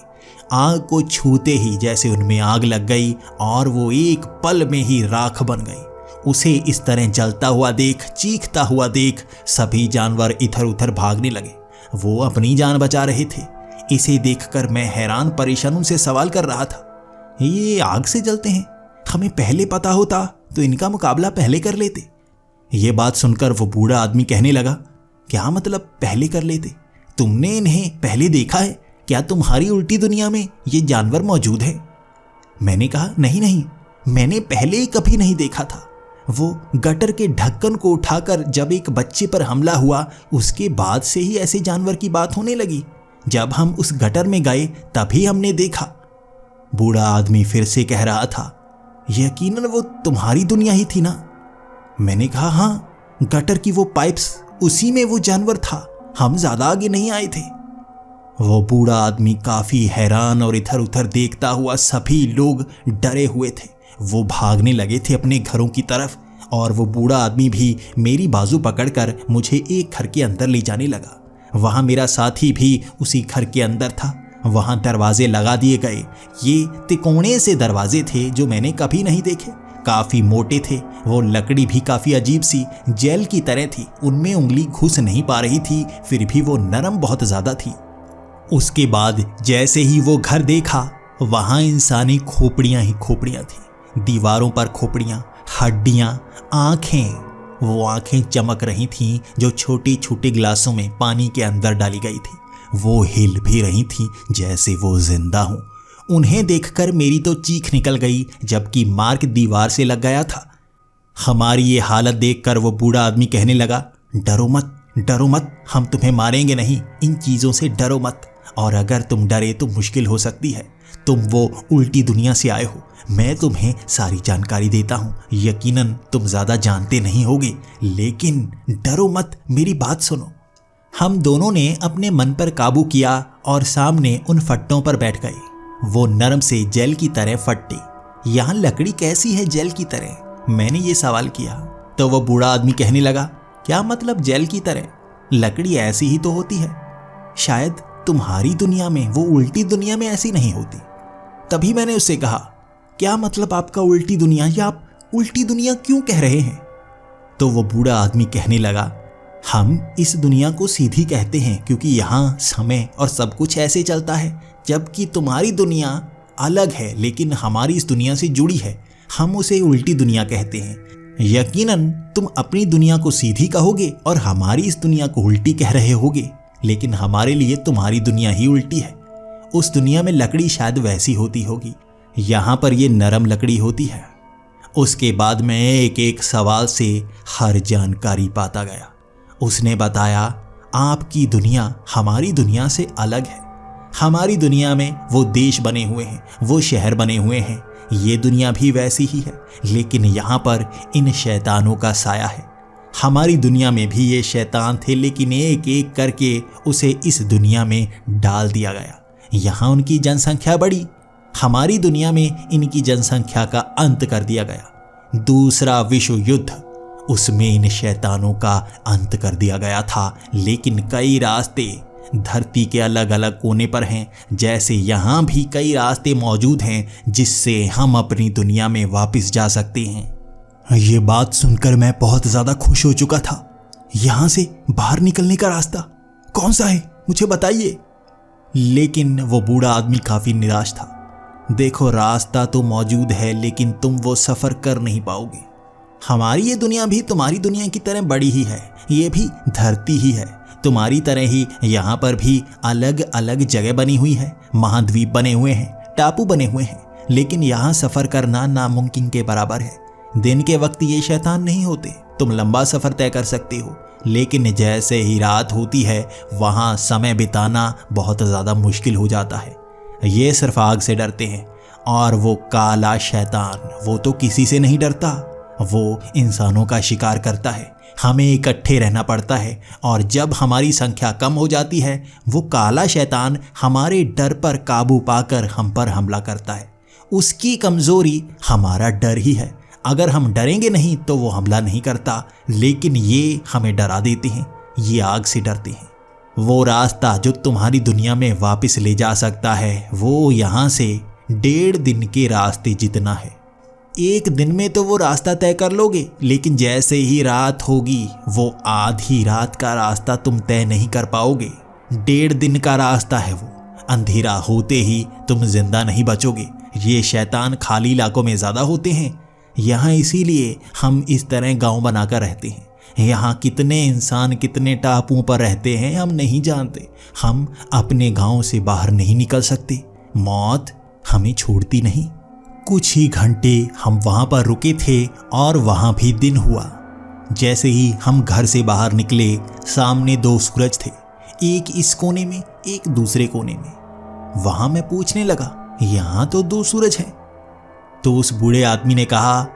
आग को छूते ही जैसे उनमें आग लग गई और वो एक पल में ही राख बन गई। उसे इस तरह जलता हुआ देख, चीखता हुआ देख सभी जानवर इधर उधर भागने लगे। वो अपनी जान बचा रहे थे। इसे देखकर मैं हैरान परेशान उनसे सवाल कर रहा था, ये आग से जलते हैं? हमें पहले पता होता तो इनका मुकाबला पहले कर लेते। ये बात सुनकर वो बूढ़ा आदमी कहने लगा, क्या मतलब पहले कर लेते? तुमने इन्हें पहले देखा है? क्या तुम्हारी उल्टी दुनिया में ये जानवर मौजूद है? मैंने कहा, नहीं नहीं, मैंने पहले कभी नहीं देखा था। वो गटर के ढक्कन को उठाकर जब एक बच्चे पर हमला हुआ, उसके बाद से ही ऐसे जानवर की बात होने लगी। जब हम उस गटर में गए तभी हमने देखा। बूढ़ा आदमी फिर से कह रहा था, यकीनन वो तुम्हारी दुनिया ही थी ना? मैंने कहा, हाँ, गटर की वो पाइप्स, उसी में वो जानवर था। हम ज्यादा आगे नहीं आए थे। वो बूढ़ा आदमी काफी हैरान और इधर उधर देखता हुआ, सभी लोग डरे हुए थे। वो भागने लगे थे अपने घरों की तरफ और वो बूढ़ा आदमी भी मेरी बाजू पकड़कर मुझे एक घर के अंदर ले जाने लगा। वहाँ मेरा साथी भी उसी घर के अंदर था। वहाँ दरवाजे लगा दिए गए। ये तिकोने से दरवाजे थे जो मैंने कभी नहीं देखे। काफ़ी मोटे थे। वो लकड़ी भी काफ़ी अजीब सी जेल की तरह थी। उनमें उंगली घुस नहीं पा रही थी, फिर भी वो नरम बहुत ज़्यादा थी। उसके बाद जैसे ही वो घर देखा, वहाँ इंसानी खोपड़ियाँ ही खोपड़ियाँ थी। दीवारों पर खोपड़ियाँ, हड्डियाँ, आँखें। वो आँखें चमक रही थीं जो छोटे छोटे गिलासों में पानी के अंदर डाली गई थी। वो हिल भी रही थीं जैसे वो जिंदा हों। उन्हें देखकर मेरी तो चीख निकल गई, जबकि मार्क दीवार से लग गया था। हमारी ये हालत देखकर वो बूढ़ा आदमी कहने लगा, डरो मत, डरो मत, हम तुम्हें मारेंगे नहीं। इन चीज़ों से डरो मत, और अगर तुम डरे तो मुश्किल हो सकती है। तुम वो उल्टी दुनिया से आए हो। मैं तुम्हें सारी जानकारी देता हूँ। यकीनन तुम ज़्यादा जानते नहीं होगे, लेकिन डरो मत, मेरी बात सुनो। हम दोनों ने अपने मन पर काबू किया और सामने उन फट्टों पर बैठ गए। वो नरम से जेल की तरह फट्टे। यहाँ लकड़ी कैसी है जेल की तरह? मैंने ये सवाल किया तो वो बूढ़ा आदमी कहने लगा, क्या मतलब जेल की तरह? लकड़ी ऐसी ही तो होती है। शायद तुम्हारी दुनिया में, वो उल्टी दुनिया में ऐसी नहीं होती। तभी मैंने उससे कहा, क्या मतलब आपका उल्टी दुनिया, या आप उल्टी दुनिया क्यों कह रहे हैं? तो वो बूढ़ा आदमी कहने लगा, हम इस दुनिया को सीधी कहते हैं क्योंकि यहाँ समय और सब कुछ ऐसे चलता है, जबकि तुम्हारी दुनिया अलग है लेकिन हमारी इस दुनिया से जुड़ी है। हम उसे उल्टी दुनिया कहते हैं। यकीनन तुम अपनी दुनिया को सीधी कहोगे और हमारी इस दुनिया को उल्टी कह रहे होगे, लेकिन हमारे लिए तुम्हारी दुनिया ही उल्टी है। उस दुनिया में लकड़ी शायद वैसी होती होगी, यहाँ पर ये नरम लकड़ी होती है। उसके बाद मैं एक एक सवाल से हर जानकारी पाता गया। उसने बताया, आपकी दुनिया हमारी दुनिया से अलग है। हमारी दुनिया में वो देश बने हुए हैं, वो शहर बने हुए हैं, ये दुनिया भी वैसी ही है, लेकिन यहाँ पर इन शैतानों का साया है। हमारी दुनिया में भी ये शैतान थे, लेकिन एक एक करके उसे इस दुनिया में डाल दिया गया। यहाँ उनकी जनसंख्या बढ़ी, हमारी दुनिया में इनकी जनसंख्या का अंत कर दिया गया। दूसरा विश्व युद्ध, उसमें इन शैतानों का अंत कर दिया गया था, लेकिन कई रास्ते धरती के अलग अलग कोने पर हैं। जैसे यहाँ भी कई रास्ते मौजूद हैं जिससे हम अपनी दुनिया में वापस जा सकते हैं। ये बात सुनकर मैं बहुत ज़्यादा खुश हो चुका था। यहाँ से बाहर निकलने का रास्ता कौन सा है, मुझे बताइए। लेकिन वो बूढ़ा आदमी काफ़ी निराश था। देखो, रास्ता तो मौजूद है, लेकिन तुम वो सफ़र कर नहीं पाओगे। हमारी ये दुनिया भी तुम्हारी दुनिया की तरह बड़ी ही है, ये भी धरती ही है। तुम्हारी तरह ही यहाँ पर भी अलग अलग जगह बनी हुई है, महाद्वीप बने हुए हैं, टापू बने हुए हैं, लेकिन यहाँ सफ़र करना नामुमकिन के बराबर है। दिन के वक्त ये शैतान नहीं होते, तुम लंबा सफ़र तय कर सकते हो, लेकिन जैसे ही रात होती है वहाँ समय बिताना बहुत ज़्यादा मुश्किल हो जाता है। ये सिर्फ आग से डरते हैं, और वो काला शैतान, वो तो किसी से नहीं डरता, वो इंसानों का शिकार करता है। हमें इकट्ठे रहना पड़ता है, और जब हमारी संख्या कम हो जाती है वो काला शैतान हमारे डर पर काबू पाकर हम पर हमला करता है। उसकी कमज़ोरी हमारा डर ही है। अगर हम डरेंगे नहीं तो वो हमला नहीं करता, लेकिन ये हमें डरा देते हैं, ये आग से डरते हैं। वो रास्ता जो तुम्हारी दुनिया में वापस ले जा सकता है वो यहाँ से 1.5 दिन के रास्ते जितना है। एक दिन में तो वो रास्ता तय कर लोगे, लेकिन जैसे ही रात होगी वो आधी रात का रास्ता तुम तय नहीं कर पाओगे। 1.5 दिन का रास्ता है वो, अंधेरा होते ही तुम जिंदा नहीं बचोगे। ये शैतान खाली इलाकों में ज़्यादा होते हैं यहाँ, इसीलिए हम इस तरह गांव बनाकर रहते हैं। यहाँ कितने इंसान कितने टापुओं पर रहते हैं हम नहीं जानते। हम अपने गांव से बाहर नहीं निकल सकते, मौत हमें छोड़ती नहीं। कुछ ही घंटे हम वहाँ पर रुके थे और वहाँ भी दिन हुआ। जैसे ही हम घर से बाहर निकले सामने 2 सूरज थे, एक इस कोने में एक दूसरे कोने में। वहाँ मैं पूछने लगा, यहाँ तो 2 सूरज हैं। तो उस बूढ़े आदमी ने कहा,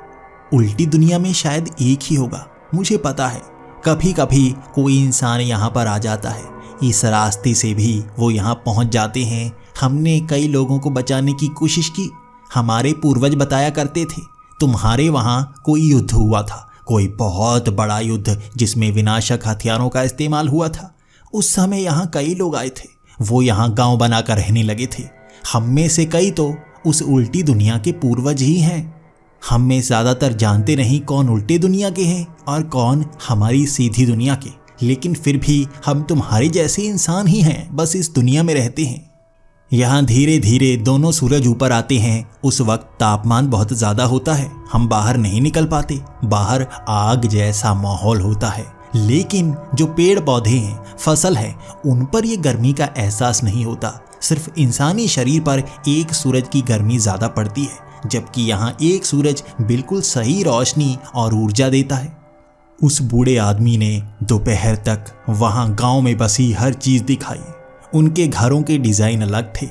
उल्टी दुनिया में शायद एक ही होगा, मुझे पता है। कभी कभी कोई इंसान यहाँ पर आ जाता है, इस रास्ते से भी वो यहाँ पहुँच जाते हैं। हमने कई लोगों को बचाने की कोशिश की। हमारे पूर्वज बताया करते थे तुम्हारे वहाँ कोई युद्ध हुआ था, कोई बहुत बड़ा युद्ध जिसमें विनाशक हथियारों का इस्तेमाल हुआ था। उस समय यहाँ कई लोग आए थे, वो यहाँ गांव बनाकर रहने लगे थे। हम में से कई तो उस उल्टी दुनिया के पूर्वज ही हैं। हम में ज़्यादातर जानते नहीं कौन उल्टी दुनिया के हैं और कौन हमारी सीधी दुनिया के, लेकिन फिर भी हम तुम्हारे जैसे इंसान ही हैं, बस इस दुनिया में रहते हैं। यहाँ धीरे धीरे दोनों सूरज ऊपर आते हैं। उस वक्त तापमान बहुत ज़्यादा होता है, हम बाहर नहीं निकल पाते। बाहर आग जैसा माहौल होता है, लेकिन जो पेड़ पौधे हैं, फसल है, उन पर ये गर्मी का एहसास नहीं होता। सिर्फ इंसानी शरीर पर एक सूरज की गर्मी ज़्यादा पड़ती है, जबकि यहाँ एक सूरज बिल्कुल सही रोशनी और ऊर्जा देता है। उस बूढ़े आदमी ने दोपहर तक वहाँ गांव में बसी हर चीज़ दिखाई। उनके घरों के डिज़ाइन अलग थे,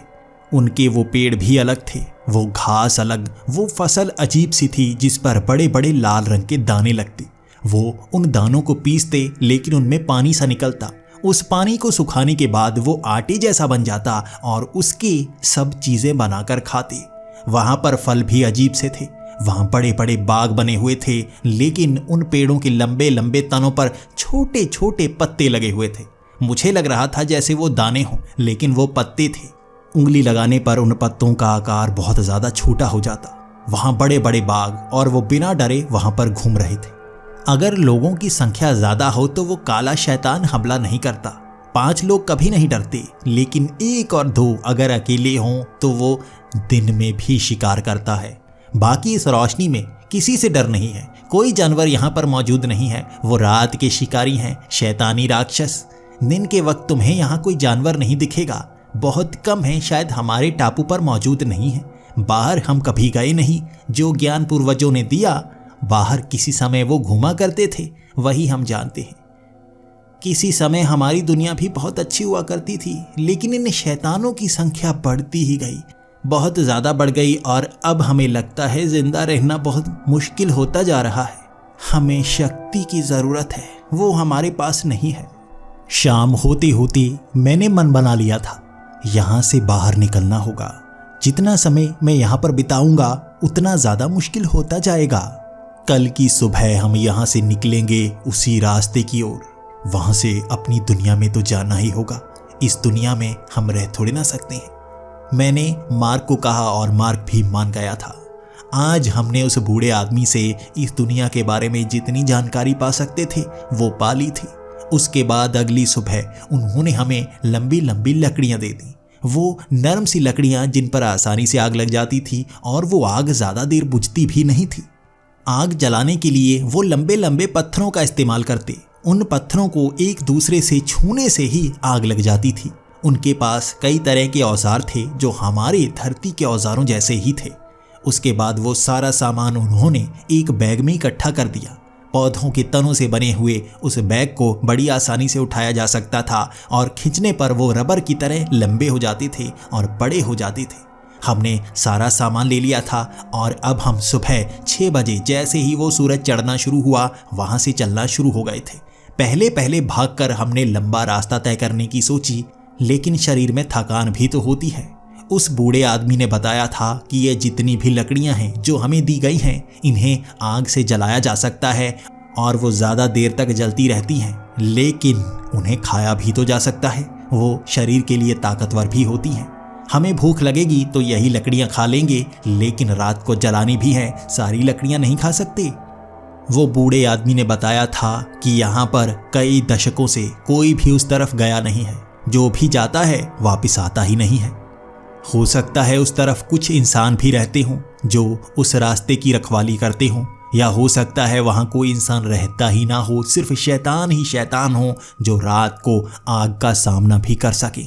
उनके वो पेड़ भी अलग थे, वो घास अलग, वो फसल अजीब सी थी जिस पर बड़े बड़े लाल रंग के दाने लगते। वो उन दानों को पीसते, लेकिन उनमें पानी सा निकलता। उस पानी को सुखाने के बाद वो आटे जैसा बन जाता और उसकी सब चीज़ें बनाकर खाते। वहाँ पर फल भी अजीब से थे। वहाँ बड़े बड़े बाग बने हुए थे, लेकिन उन पेड़ों के लंबे लंबे तनों पर छोटे छोटे पत्ते लगे हुए थे। मुझे लग रहा था जैसे वो दाने हों, लेकिन वो पत्ते थे। उंगली लगाने पर उन पत्तों का आकार बहुत ज़्यादा छोटा हो जाता। वहाँ बड़े बड़े बाग, और वो बिना डरे वहाँ पर घूम रहे थे। अगर लोगों की संख्या ज़्यादा हो तो वो काला शैतान हमला नहीं करता। 5 लोग कभी नहीं डरते, लेकिन 1 और 2 अगर अकेले हों तो वो दिन में भी शिकार करता है। बाकी इस रोशनी में किसी से डर नहीं है। कोई जानवर यहाँ पर मौजूद नहीं है। वो रात के शिकारी हैं, शैतानी राक्षस। दिन के वक्त तुम्हें यहाँ कोई जानवर नहीं दिखेगा, बहुत कम है, शायद हमारे टापू पर मौजूद नहीं है। बाहर हम कभी गए नहीं, जो ज्ञान पूर्वजों ने दिया बाहर किसी समय वो घूमा करते थे, वही हम जानते हैं। किसी समय हमारी दुनिया भी बहुत अच्छी हुआ करती थी, लेकिन इन शैतानों की संख्या बढ़ती ही गई, बहुत ज़्यादा बढ़ गई और अब हमें लगता है जिंदा रहना बहुत मुश्किल होता जा रहा है। हमें शक्ति की ज़रूरत है, वो हमारे पास नहीं है। शाम होती होती मैंने मन बना लिया था, यहाँ से बाहर निकलना होगा। जितना समय मैं यहाँ पर बिताऊंगा उतना ज़्यादा मुश्किल होता जाएगा। कल की सुबह हम यहाँ से निकलेंगे उसी रास्ते की ओर। वहाँ से अपनी दुनिया में तो जाना ही होगा, इस दुनिया में हम रह थोड़े ना सकते हैं। मैंने मार्क को कहा और मार्क भी मान गया था। आज हमने उस बूढ़े आदमी से इस दुनिया के बारे में जितनी जानकारी पा सकते थे वो पा ली थी। उसके बाद अगली सुबह उन्होंने हमें लंबी लंबी लकड़ियाँ दे दी, वो नरम सी लकड़ियाँ जिन पर आसानी से आग लग जाती थी और वो आग ज़्यादा देर बुझती भी नहीं थी। आग जलाने के लिए वो लंबे लंबे पत्थरों का इस्तेमाल करते, उन पत्थरों को एक दूसरे से छूने से ही आग लग जाती थी। उनके पास कई तरह के औजार थे जो हमारे धरती के औजारों जैसे ही थे। उसके बाद वो सारा सामान उन्होंने एक बैग में इकट्ठा कर दिया। पौधों के तनों से बने हुए उस बैग को बड़ी आसानी से उठाया जा सकता था और खींचने पर वो रबर की तरह लंबे हो जाते थे और बड़े हो जाते थे। हमने सारा सामान ले लिया था और अब हम सुबह 6 बजे जैसे ही वो सूरज चढ़ना शुरू हुआ वहाँ से चलना शुरू हो गए थे। पहले पहले भागकर हमने लंबा रास्ता तय करने की सोची, लेकिन शरीर में थकान भी तो होती है। उस बूढ़े आदमी ने बताया था कि ये जितनी भी लकड़ियां हैं जो हमें दी गई हैं, इन्हें आग से जलाया जा सकता है और वो ज़्यादा देर तक जलती रहती हैं, लेकिन उन्हें खाया भी तो जा सकता है। वो शरीर के लिए ताकतवर भी होती हैं। हमें भूख लगेगी तो यही लकड़ियां खा लेंगे, लेकिन रात को जलानी भी है, सारी लकड़ियां नहीं खा सकते। वो बूढ़े आदमी ने बताया था कि यहाँ पर कई दशकों से कोई भी उस तरफ गया नहीं है, जो भी जाता है वापस आता ही नहीं है। हो सकता है उस तरफ कुछ इंसान भी रहते हों जो उस रास्ते की रखवाली करते हों, या हो सकता है वहाँ कोई इंसान रहता ही ना हो, सिर्फ शैतान ही शैतान हो जो रात को आग का सामना भी कर सके।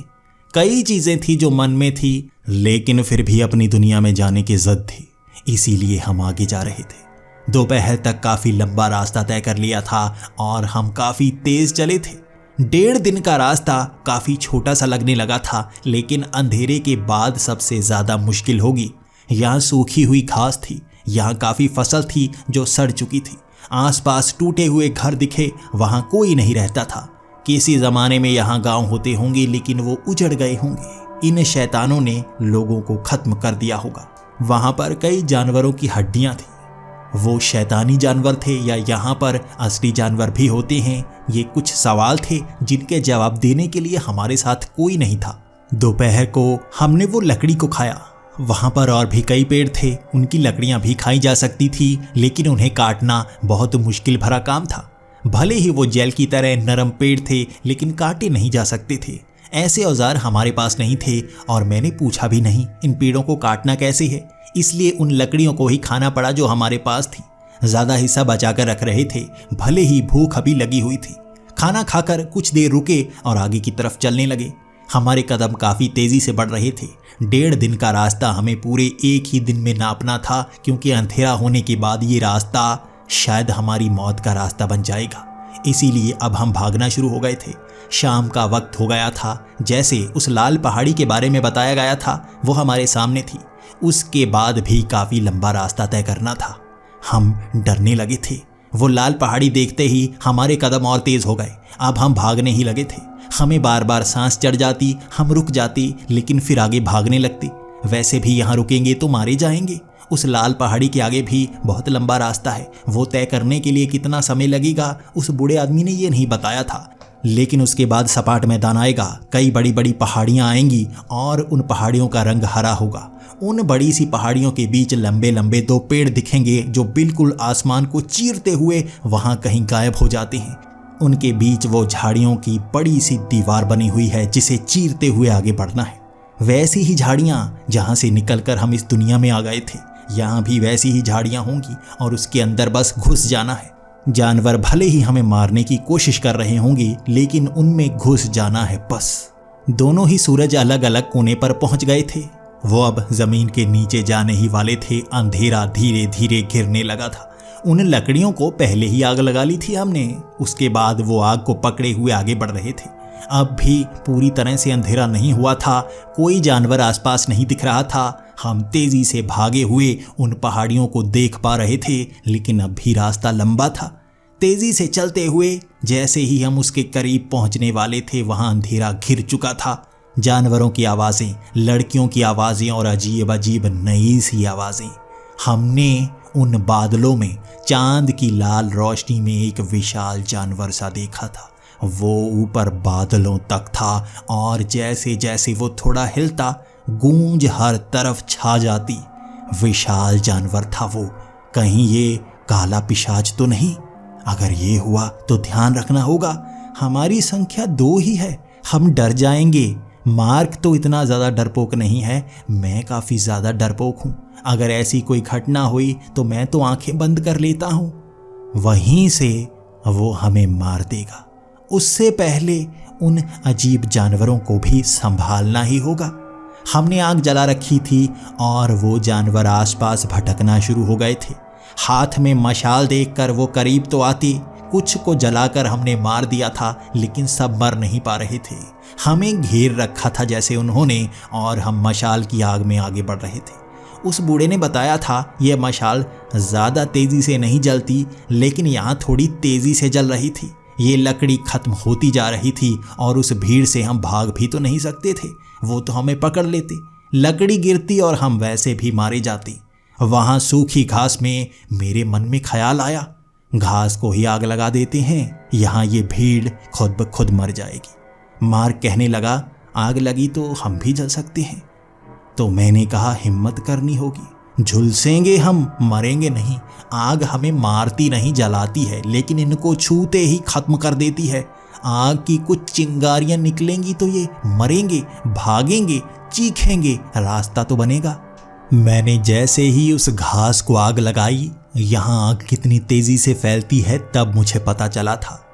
कई चीज़ें थी जो मन में थी, लेकिन फिर भी अपनी दुनिया में जाने की ज़िद थी, इसीलिए हम आगे जा रहे थे। दोपहर तक काफ़ी लंबा रास्ता तय कर लिया था और हम काफ़ी तेज़ चले थे। 1.5 दिन का रास्ता काफ़ी छोटा सा लगने लगा था, लेकिन अंधेरे के बाद सबसे ज़्यादा मुश्किल होगी। यहाँ सूखी हुई घास थी, यहाँ काफ़ी फसल थी जो सड़ चुकी थी, आसपास टूटे हुए घर दिखे, वहाँ कोई नहीं रहता था। किसी ज़माने में यहाँ गांव होते होंगे, लेकिन वो उजड़ गए होंगे। इन शैतानों ने लोगों को ख़त्म कर दिया होगा। वहाँ पर कई जानवरों की हड्डियाँ थी। वो शैतानी जानवर थे या यहाँ पर असली जानवर भी होते हैं, ये कुछ सवाल थे जिनके जवाब देने के लिए हमारे साथ कोई नहीं था। दोपहर को हमने वो लकड़ी को खाया। वहाँ पर और भी कई पेड़ थे, उनकी लकड़ियाँ भी खाई जा सकती थी, लेकिन उन्हें काटना बहुत मुश्किल भरा काम था। भले ही वो जेल की तरह नरम पेड़ थे, लेकिन काटे नहीं जा सकते थे। ऐसे औजार हमारे पास नहीं थे और मैंने पूछा भी नहीं इन पेड़ों को काटना कैसे है, इसलिए उन लकड़ियों को ही खाना पड़ा जो हमारे पास थी। ज़्यादा हिस्सा बचा कर रख रहे थे, भले ही भूख अभी लगी हुई थी। खाना खाकर कुछ देर रुके और आगे की तरफ चलने लगे। हमारे कदम काफ़ी तेज़ी से बढ़ रहे थे। 1.5 दिन का रास्ता हमें पूरे एक ही दिन में नापना था, क्योंकि अंधेरा होने के बाद ये रास्ता शायद हमारी मौत का रास्ता बन जाएगा। इसीलिए अब हम भागना शुरू हो गए थे। शाम का वक्त हो गया था। जैसे उस लाल पहाड़ी के बारे में बताया गया था, वो हमारे सामने थी। उसके बाद भी काफ़ी लंबा रास्ता तय करना था। हम डरने लगे थे। वो लाल पहाड़ी देखते ही हमारे कदम और तेज़ हो गए। अब हम भागने ही लगे थे। हमें बार बार सांस चढ़ जाती, हम रुक जाते, लेकिन फिर आगे भागने लगते। वैसे भी यहाँ रुकेंगे तो मारे जाएंगे। उस लाल पहाड़ी के आगे भी बहुत लंबा रास्ता है। वो तय करने के लिए कितना समय लगेगा उस बूढ़े आदमी ने ये नहीं बताया था, लेकिन उसके बाद सपाट मैदान आएगा। कई बड़ी बड़ी पहाड़ियाँ आएंगी और उन पहाड़ियों का रंग हरा होगा। उन बड़ी सी पहाड़ियों के बीच लंबे लंबे 2 पेड़ दिखेंगे जो बिल्कुल आसमान को चीरते हुए वहाँ कहीं गायब हो जाते हैं। उनके बीच वो झाड़ियों की बड़ी सी दीवार बनी हुई है जिसे चीरते हुए आगे बढ़ना है। वैसी ही झाड़ियाँ जहाँ से निकलकर हम इस दुनिया में आ गए थे, यहाँ भी वैसी ही झाड़ियाँ होंगी और उसके अंदर बस घुस जाना है। जानवर भले ही हमें मारने की कोशिश कर रहे होंगे, लेकिन उनमें घुस जाना है बस। दोनों ही सूरज अलग अलग कोने पर पहुंच गए थे। वो अब जमीन के नीचे जाने ही वाले थे। अंधेरा धीरे धीरे घिरने लगा था। उन लकड़ियों को पहले ही आग लगा ली थी हमने। उसके बाद वो आग को पकड़े हुए आगे बढ़ रहे थे। अब भी पूरी तरह से अंधेरा नहीं हुआ था। कोई जानवर आसपास नहीं दिख रहा था। हम तेजी से भागे हुए उन पहाड़ियों को देख पा रहे थे, लेकिन अब भी रास्ता लंबा था। तेजी से चलते हुए जैसे ही हम उसके करीब पहुंचने वाले थे, वहां अंधेरा घिर चुका था। जानवरों की आवाज़ें, लड़कियों की आवाज़ें और अजीब अजीब नई सी आवाज़ें। हमने उन बादलों में चांद की लाल रोशनी में एक विशाल जानवर सा देखा था। वो ऊपर बादलों तक था और जैसे जैसे वो थोड़ा हिलता, गूंज हर तरफ छा जाती। विशाल जानवर था वो। कहीं ये काला पिशाच तो नहीं? अगर ये हुआ तो ध्यान रखना होगा। हमारी संख्या 2 ही है। हम डर जाएंगे। मार्क तो इतना ज़्यादा डरपोक नहीं है, मैं काफ़ी ज़्यादा डरपोक हूँ। अगर ऐसी कोई घटना हुई तो मैं तो आंखें बंद कर लेता हूँ। वहीं से वो हमें मार देगा। उससे पहले उन अजीब जानवरों को भी संभालना ही होगा। हमने आग जला रखी थी और वो जानवर आसपास भटकना शुरू हो गए थे। हाथ में मशाल देखकर वो करीब तो आती। कुछ को जलाकर हमने मार दिया था, लेकिन सब मर नहीं पा रहे थे। हमें घेर रखा था जैसे उन्होंने, और हम मशाल की आग में आगे बढ़ रहे थे। उस बूढ़े ने बताया था यह मशाल ज़्यादा तेज़ी से नहीं जलती, लेकिन यहाँ थोड़ी तेज़ी से जल रही थी। ये लकड़ी खत्म होती जा रही थी और उस भीड़ से हम भाग भी तो नहीं सकते थे। वो तो हमें पकड़ लेते। लकड़ी गिरती और हम वैसे भी मारे जाते। वहाँ सूखी घास में मेरे मन में ख्याल आया, घास को ही आग लगा देते हैं, यहाँ ये भीड़ खुद ब खुद मर जाएगी। मार्क कहने लगा, आग लगी तो हम भी जल सकते हैं। तो मैंने कहा, हिम्मत करनी होगी, झुलसेंगे हम, मरेंगे नहीं। आग हमें मारती नहीं, जलाती है, लेकिन इनको छूते ही खत्म कर देती है। आग की कुछ चिंगारियां निकलेंगी तो ये मरेंगे, भागेंगे, चीखेंगे, रास्ता तो बनेगा। मैंने जैसे ही उस घास को आग लगाई, यहाँ आग कितनी तेजी से फैलती है तब मुझे पता चला था।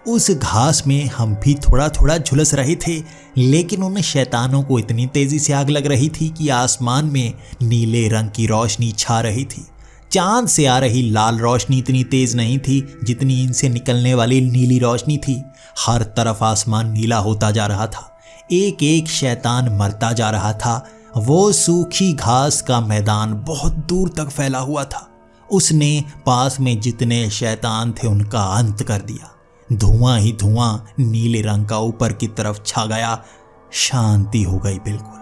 उस घास में हम भी थोड़ा थोड़ा झुलस रहे थे, लेकिन उन शैतानों को इतनी तेजी से आग लग रही थी कि आसमान में नीले रंग की रोशनी छा रही थी। चांद से आ रही लाल रोशनी इतनी तेज नहीं थी जितनी इनसे निकलने वाली नीली रोशनी थी। हर तरफ आसमान नीला होता जा रहा था। एक एक शैतान मरता जा रहा था। वो सूखी घास का मैदान बहुत दूर तक फैला हुआ था। उसने पास में जितने शैतान थे उनका अंत कर दिया। धुआं ही धुआं नीले रंग का ऊपर की तरफ छा गया। शांति हो गई बिल्कुल।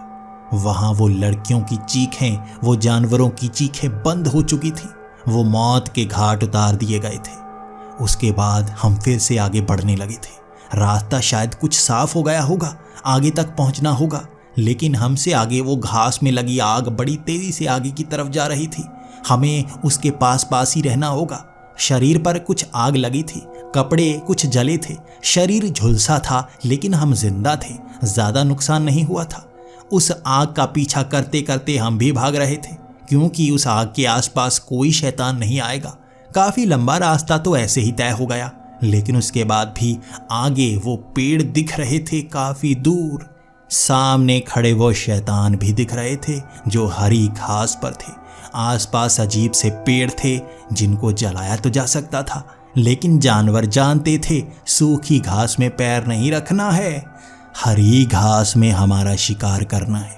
वहां वो लड़कियों की चीखें, वो जानवरों की चीखें बंद हो चुकी थी। वो मौत के घाट उतार दिए गए थे। उसके बाद हम फिर से आगे बढ़ने लगे थे। रास्ता शायद कुछ साफ हो गया होगा, आगे तक पहुंचना होगा, लेकिन हमसे आगे वो घास में लगी आग बड़ी तेजी से आगे की तरफ जा रही थी। हमें उसके पास पास ही रहना होगा। शरीर पर कुछ आग लगी थी, कपड़े कुछ जले थे, शरीर झुलसा था, लेकिन हम जिंदा थे, ज़्यादा नुकसान नहीं हुआ था। उस आग का पीछा करते करते हम भी भाग रहे थे, क्योंकि उस आग के आसपास कोई शैतान नहीं आएगा। काफ़ी लंबा रास्ता तो ऐसे ही तय हो गया, लेकिन उसके बाद भी आगे वो पेड़ दिख रहे थे काफ़ी दूर। सामने खड़े वो शैतान भी दिख रहे थे जो हरी घास पर थे। आसपास अजीब से पेड़ थे जिनको जलाया तो जा सकता था, लेकिन जानवर जानते थे सूखी घास में पैर नहीं रखना है, हरी घास में हमारा शिकार करना है।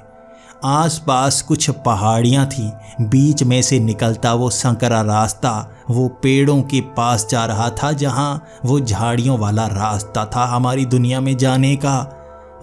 आसपास कुछ पहाड़ियाँ थीं, बीच में से निकलता वो संकरा रास्ता वो पेड़ों के पास जा रहा था, जहाँ वो झाड़ियों वाला रास्ता था हमारी दुनिया में जाने का।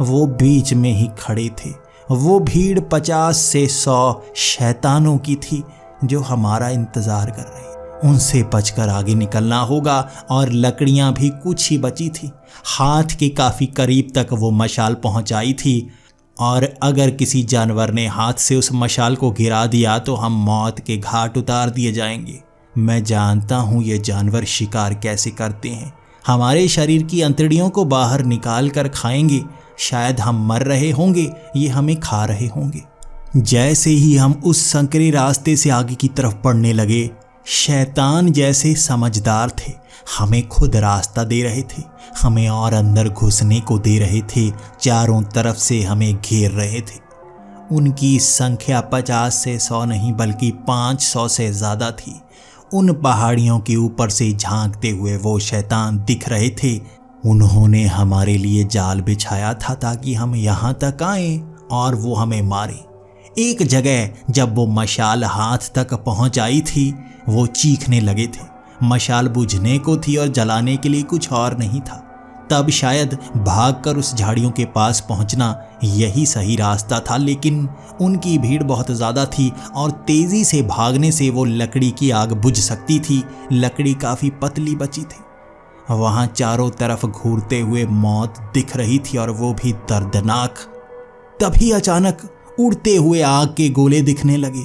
वो बीच में ही खड़े थे। वो भीड़ 50 से 100 शैतानों की थी जो हमारा इंतज़ार कर रहे। उनसे बचकर आगे निकलना होगा, और लकड़ियां भी कुछ ही बची थी। हाथ के काफ़ी करीब तक वो मशाल पहुंचाई थी, और अगर किसी जानवर ने हाथ से उस मशाल को गिरा दिया तो हम मौत के घाट उतार दिए जाएंगे। मैं जानता हूँ ये जानवर शिकार कैसे करते हैं। हमारे शरीर की अंतड़ियों को बाहर निकाल कर खाएंगे। शायद हम मर रहे होंगे, ये हमें खा रहे होंगे। जैसे ही हम उस संकरे रास्ते से आगे की तरफ बढ़ने लगे, शैतान जैसे समझदार थे, हमें खुद रास्ता दे रहे थे, हमें और अंदर घुसने को दे रहे थे, चारों तरफ से हमें घेर रहे थे। उनकी संख्या 50 से 100 नहीं बल्कि 500 से ज़्यादा थी। उन पहाड़ियों के ऊपर से झांकते हुए वो शैतान दिख रहे थे। उन्होंने हमारे लिए जाल बिछाया था ताकि हम यहाँ तक आएं और वो हमें मारे। एक जगह जब वो मशाल हाथ तक पहुँच आई थी, वो चीखने लगे थे। मशाल बुझने को थी और जलाने के लिए कुछ और नहीं था। तब शायद भागकर उस झाड़ियों के पास पहुंचना यही सही रास्ता था, लेकिन उनकी भीड़ बहुत ज़्यादा थी और तेज़ी से भागने से वो लकड़ी की आग बुझ सकती थी। लकड़ी काफ़ी पतली बची थी। वहाँ चारों तरफ घूरते हुए मौत दिख रही थी और वो भी दर्दनाक। तभी अचानक उड़ते हुए आग के गोले दिखने लगे।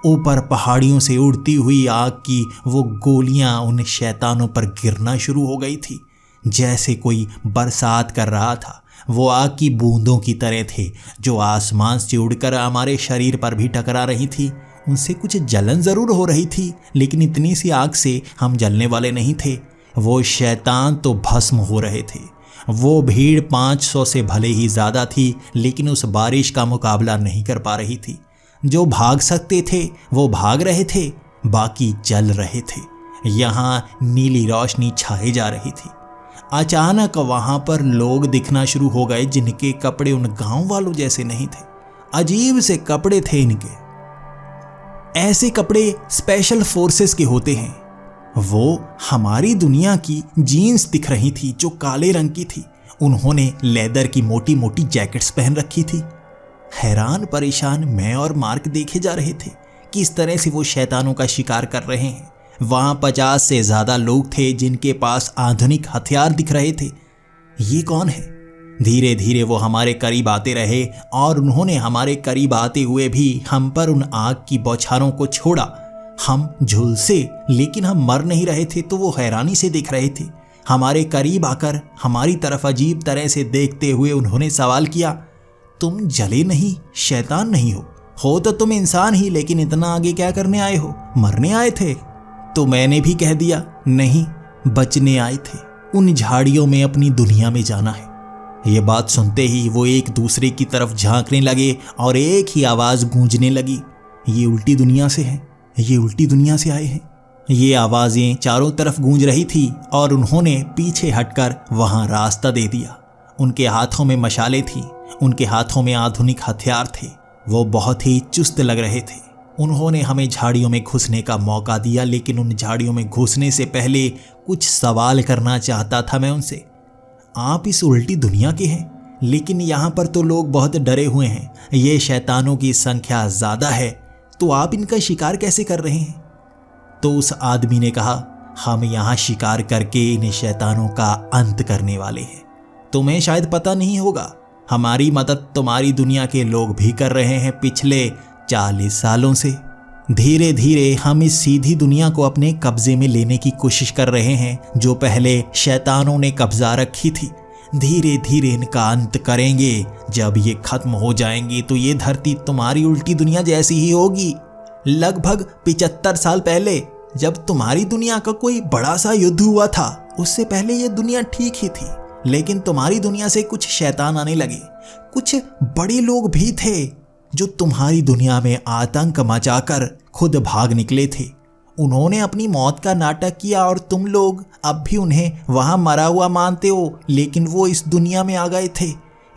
ऊपर पहाड़ियों से उड़ती हुई आग की वो गोलियां उन शैतानों पर गिरना शुरू हो गई थी, जैसे कोई बरसात कर रहा था। वो आग की बूंदों की तरह थे जो आसमान से उड़कर हमारे शरीर पर भी टकरा रही थी। उनसे कुछ जलन ज़रूर हो रही थी, लेकिन इतनी सी आग से हम जलने वाले नहीं थे। वो शैतान तो भस्म हो रहे थे। वो भीड़ 500 से भले ही ज़्यादा थी, लेकिन उस बारिश का मुकाबला नहीं कर पा रही थी। जो भाग सकते थे वो भाग रहे थे, बाकी जल रहे थे। यहाँ नीली रोशनी छाई जा रही थी। अचानक वहाँ पर लोग दिखना शुरू हो गए जिनके कपड़े उन गांव वालों जैसे नहीं थे। अजीब से कपड़े थे इनके। ऐसे कपड़े स्पेशल फोर्सेस के होते हैं। वो हमारी दुनिया की जीन्स दिख रही थी जो काले रंग की थी। उन्होंने लेदर की मोटी मोटी जैकेट्स पहन रखी थी। हैरान परेशान मैं और मार्क देखे जा रहे थे किस तरह से वो शैतानों का शिकार कर रहे हैं। वहाँ 50 से ज़्यादा लोग थे जिनके पास आधुनिक हथियार दिख रहे थे। ये कौन है? धीरे धीरे वो हमारे करीब आते रहे और उन्होंने हमारे करीब आते हुए भी हम पर उन आग की बौछारों को छोड़ा। हम झुलसे, लेकिन हम मर नहीं रहे थे, तो वो हैरानी से देख रहे थे। हमारे करीब आकर हमारी तरफ अजीब तरह से देखते हुए उन्होंने सवाल किया, तुम जले नहीं, शैतान नहीं हो तो तुम इंसान ही, लेकिन इतना आगे क्या करने आए हो? मरने आए थे? तो मैंने भी कह दिया, नहीं, बचने आए थे। उन झाड़ियों में अपनी दुनिया में जाना है। ये बात सुनते ही वो एक दूसरे की तरफ झांकने लगे और एक ही आवाज़ गूंजने लगी, ये उल्टी दुनिया से है, ये उल्टी दुनिया से आए हैं। ये आवाज़ें चारों तरफ गूंज रही थी और उन्होंने पीछे हटकर वहाँ रास्ता दे दिया। उनके हाथों में मशालें थीं, उनके हाथों में आधुनिक हथियार थे। वो बहुत ही चुस्त लग रहे थे। उन्होंने हमें झाड़ियों में घुसने का मौका दिया, लेकिन उन झाड़ियों में घुसने से पहले कुछ सवाल करना चाहता था मैं उनसे। आप इस उल्टी दुनिया के हैं, लेकिन यहाँ पर तो लोग बहुत डरे हुए हैं। ये शैतानों की संख्या ज़्यादा है, तो आप इनका शिकार कैसे कर रहे हैं? तो उस आदमी ने कहा, हम यहाँ शिकार करके इन शैतानों का अंत करने वाले हैं। तुम्हें शायद पता नहीं होगा, हमारी मदद तुम्हारी दुनिया के लोग भी कर रहे हैं पिछले 40 सालों से। धीरे धीरे हम इस सीधी दुनिया को अपने कब्जे में लेने की कोशिश कर रहे हैं जो पहले शैतानों ने कब्जा रखी थी। धीरे धीरे इनका अंत करेंगे। जब ये खत्म हो जाएंगी तो ये धरती तुम्हारी उल्टी दुनिया जैसी ही होगी। लगभग 75 साल पहले जब तुम्हारी दुनिया का कोई बड़ा सा युद्ध हुआ था, उससे पहले ये दुनिया ठीक ही थी, लेकिन तुम्हारी दुनिया से कुछ शैतान आने लगे। कुछ बड़े लोग भी थे जो तुम्हारी दुनिया में आतंक मचाकर खुद भाग निकले थे। उन्होंने अपनी मौत का नाटक किया और तुम लोग अब भी उन्हें वहां मरा हुआ मानते हो, लेकिन वो इस दुनिया में आ गए थे।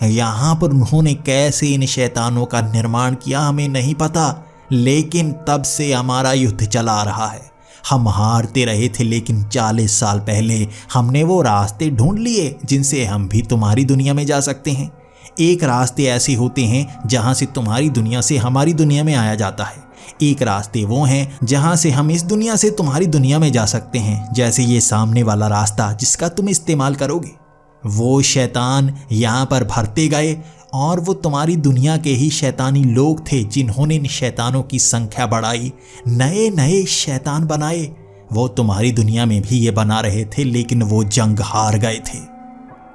यहाँ पर उन्होंने कैसे इन शैतानों का निर्माण किया हमें नहीं पता, लेकिन तब से हमारा युद्ध चला आ रहा है। हम हारते रहे थे, लेकिन 40 साल पहले हमने वो रास्ते ढूंढ लिए जिनसे हम भी तुम्हारी दुनिया में जा सकते हैं। एक रास्ते ऐसे होते हैं जहां से तुम्हारी दुनिया से हमारी दुनिया में आया जाता है। एक रास्ते वो हैं जहां से हम इस दुनिया से तुम्हारी दुनिया में जा सकते हैं, जैसे ये सामने वाला रास्ता जिसका तुम इस्तेमाल करोगे। वो शैतान यहाँ पर भरते गए और वो तुम्हारी दुनिया के ही शैतानी लोग थे जिन्होंने इन शैतानों की संख्या बढ़ाई, नए नए शैतान बनाए। वो तुम्हारी दुनिया में भी ये बना रहे थे, लेकिन वो जंग हार गए थे।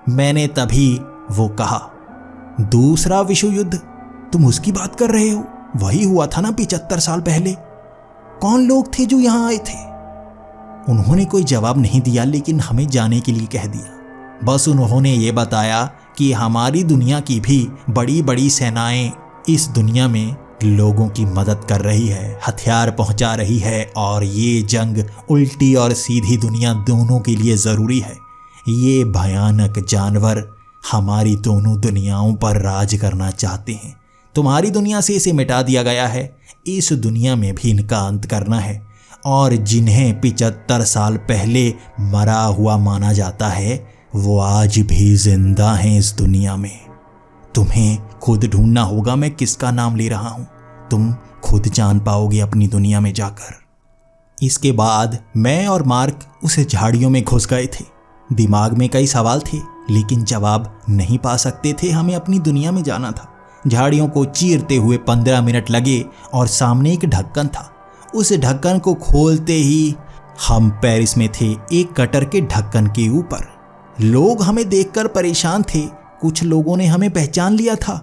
मैंने तभी वो कहा, दूसरा विश्व युद्ध, तुम उसकी बात कर रहे हो? वही हुआ था ना 75 साल पहले? कौन लोग थे जो यहाँ आए थे? उन्होंने कोई जवाब नहीं दिया, लेकिन हमें जाने के लिए कह दिया। बस उन्होंने ये बताया कि हमारी दुनिया की भी बड़ी बड़ी सेनाएं इस दुनिया में लोगों की मदद कर रही है, हथियार पहुंचा रही है, और ये जंग उल्टी और सीधी दुनिया दोनों के लिए ज़रूरी है। ये भयानक जानवर हमारी दोनों दुनियाओं पर राज करना चाहते हैं। तुम्हारी दुनिया से इसे मिटा दिया गया है, इस दुनिया में भी इनका अंत करना है। और जिन्हें 75 साल पहले मरा हुआ माना जाता है, वो आज भी जिंदा हैं इस दुनिया में। तुम्हें खुद ढूंढना होगा मैं किसका नाम ले रहा हूं। तुम खुद जान पाओगे अपनी दुनिया में जाकर। इसके बाद मैं और मार्क उस झाड़ियों में घुस गए थे। दिमाग में कई सवाल थे, लेकिन जवाब नहीं पा सकते थे। हमें अपनी दुनिया में जाना था। झाड़ियों को चीरते हुए 15 मिनट लगे और सामने एक ढक्कन था। उस ढक्कन को खोलते ही हम पेरिस में थे, एक गटर के ढक्कन के ऊपर। लोग हमें देखकर परेशान थे। कुछ लोगों ने हमें पहचान लिया था।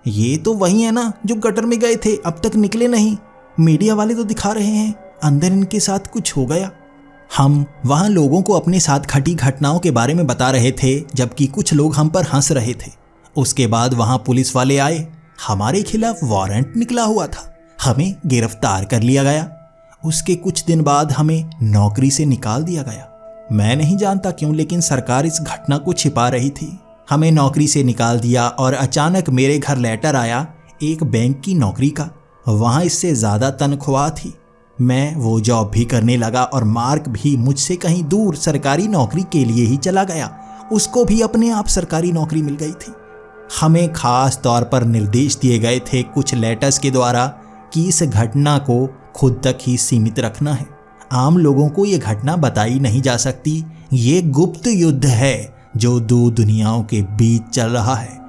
ये तो वही है ना जो गटर में गए थे, अब तक निकले नहीं। मीडिया वाले तो दिखा रहे हैं अंदर इनके साथ कुछ हो गया। हम वहाँ लोगों को अपने साथ घटी घटनाओं के बारे में बता रहे थे, जबकि कुछ लोग हम पर हंस रहे थे। उसके बाद वहाँ पुलिस वाले आए। हमारे खिलाफ वारंट निकला हुआ था। हमें गिरफ्तार कर लिया गया। उसके कुछ दिन बाद हमें नौकरी से निकाल दिया गया। मैं नहीं जानता क्यों, लेकिन सरकार इस घटना को छिपा रही थी। हमें नौकरी से निकाल दिया और अचानक मेरे घर लेटर आया एक बैंक की नौकरी का। वहाँ इससे ज़्यादा तनख्वाह थी। मैं वो जॉब भी करने लगा और मार्क भी मुझसे कहीं दूर सरकारी नौकरी के लिए ही चला गया। उसको भी अपने आप सरकारी नौकरी मिल गई थी। हमें खास तौर पर निर्देश दिए गए थे कुछ लेटर्स के द्वारा कि इस घटना को खुद तक ही सीमित रखना है। आम लोगों को ये घटना बताई नहीं जा सकती। ये गुप्त युद्ध है जो दो दुनियाओं के बीच चल रहा है।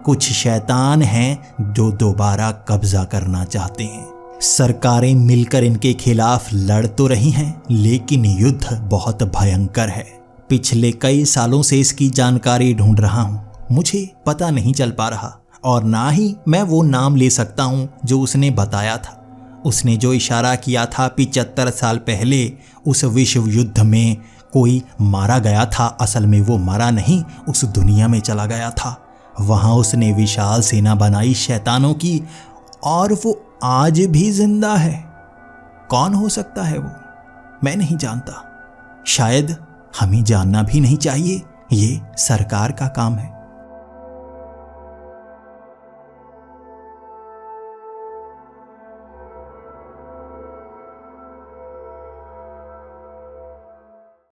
कुछ शैतान हैं जो दोबारा कब्जा करना चाहते हैं। सरकारें मिलकर इनके खिलाफ लड़ तो रही हैं, लेकिन युद्ध बहुत भयंकर है। पिछले कई सालों से इसकी जानकारी ढूंढ रहा हूँ। मुझे पता नहीं चल पा रहा, और ना ही मैं वो नाम ले सकता हूँ जो उसने बताया था। उसने जो इशारा किया था 75 साल पहले उस विश्व युद्ध में कोई मारा गया था, असल में वो मरा नहीं, उस दुनिया में चला गया था। वहाँ उसने विशाल सेना बनाई शैतानों की, और वो आज भी जिंदा है। कौन हो सकता है वो, मैं नहीं जानता। शायद हमें जानना भी नहीं चाहिए। ये सरकार का काम है।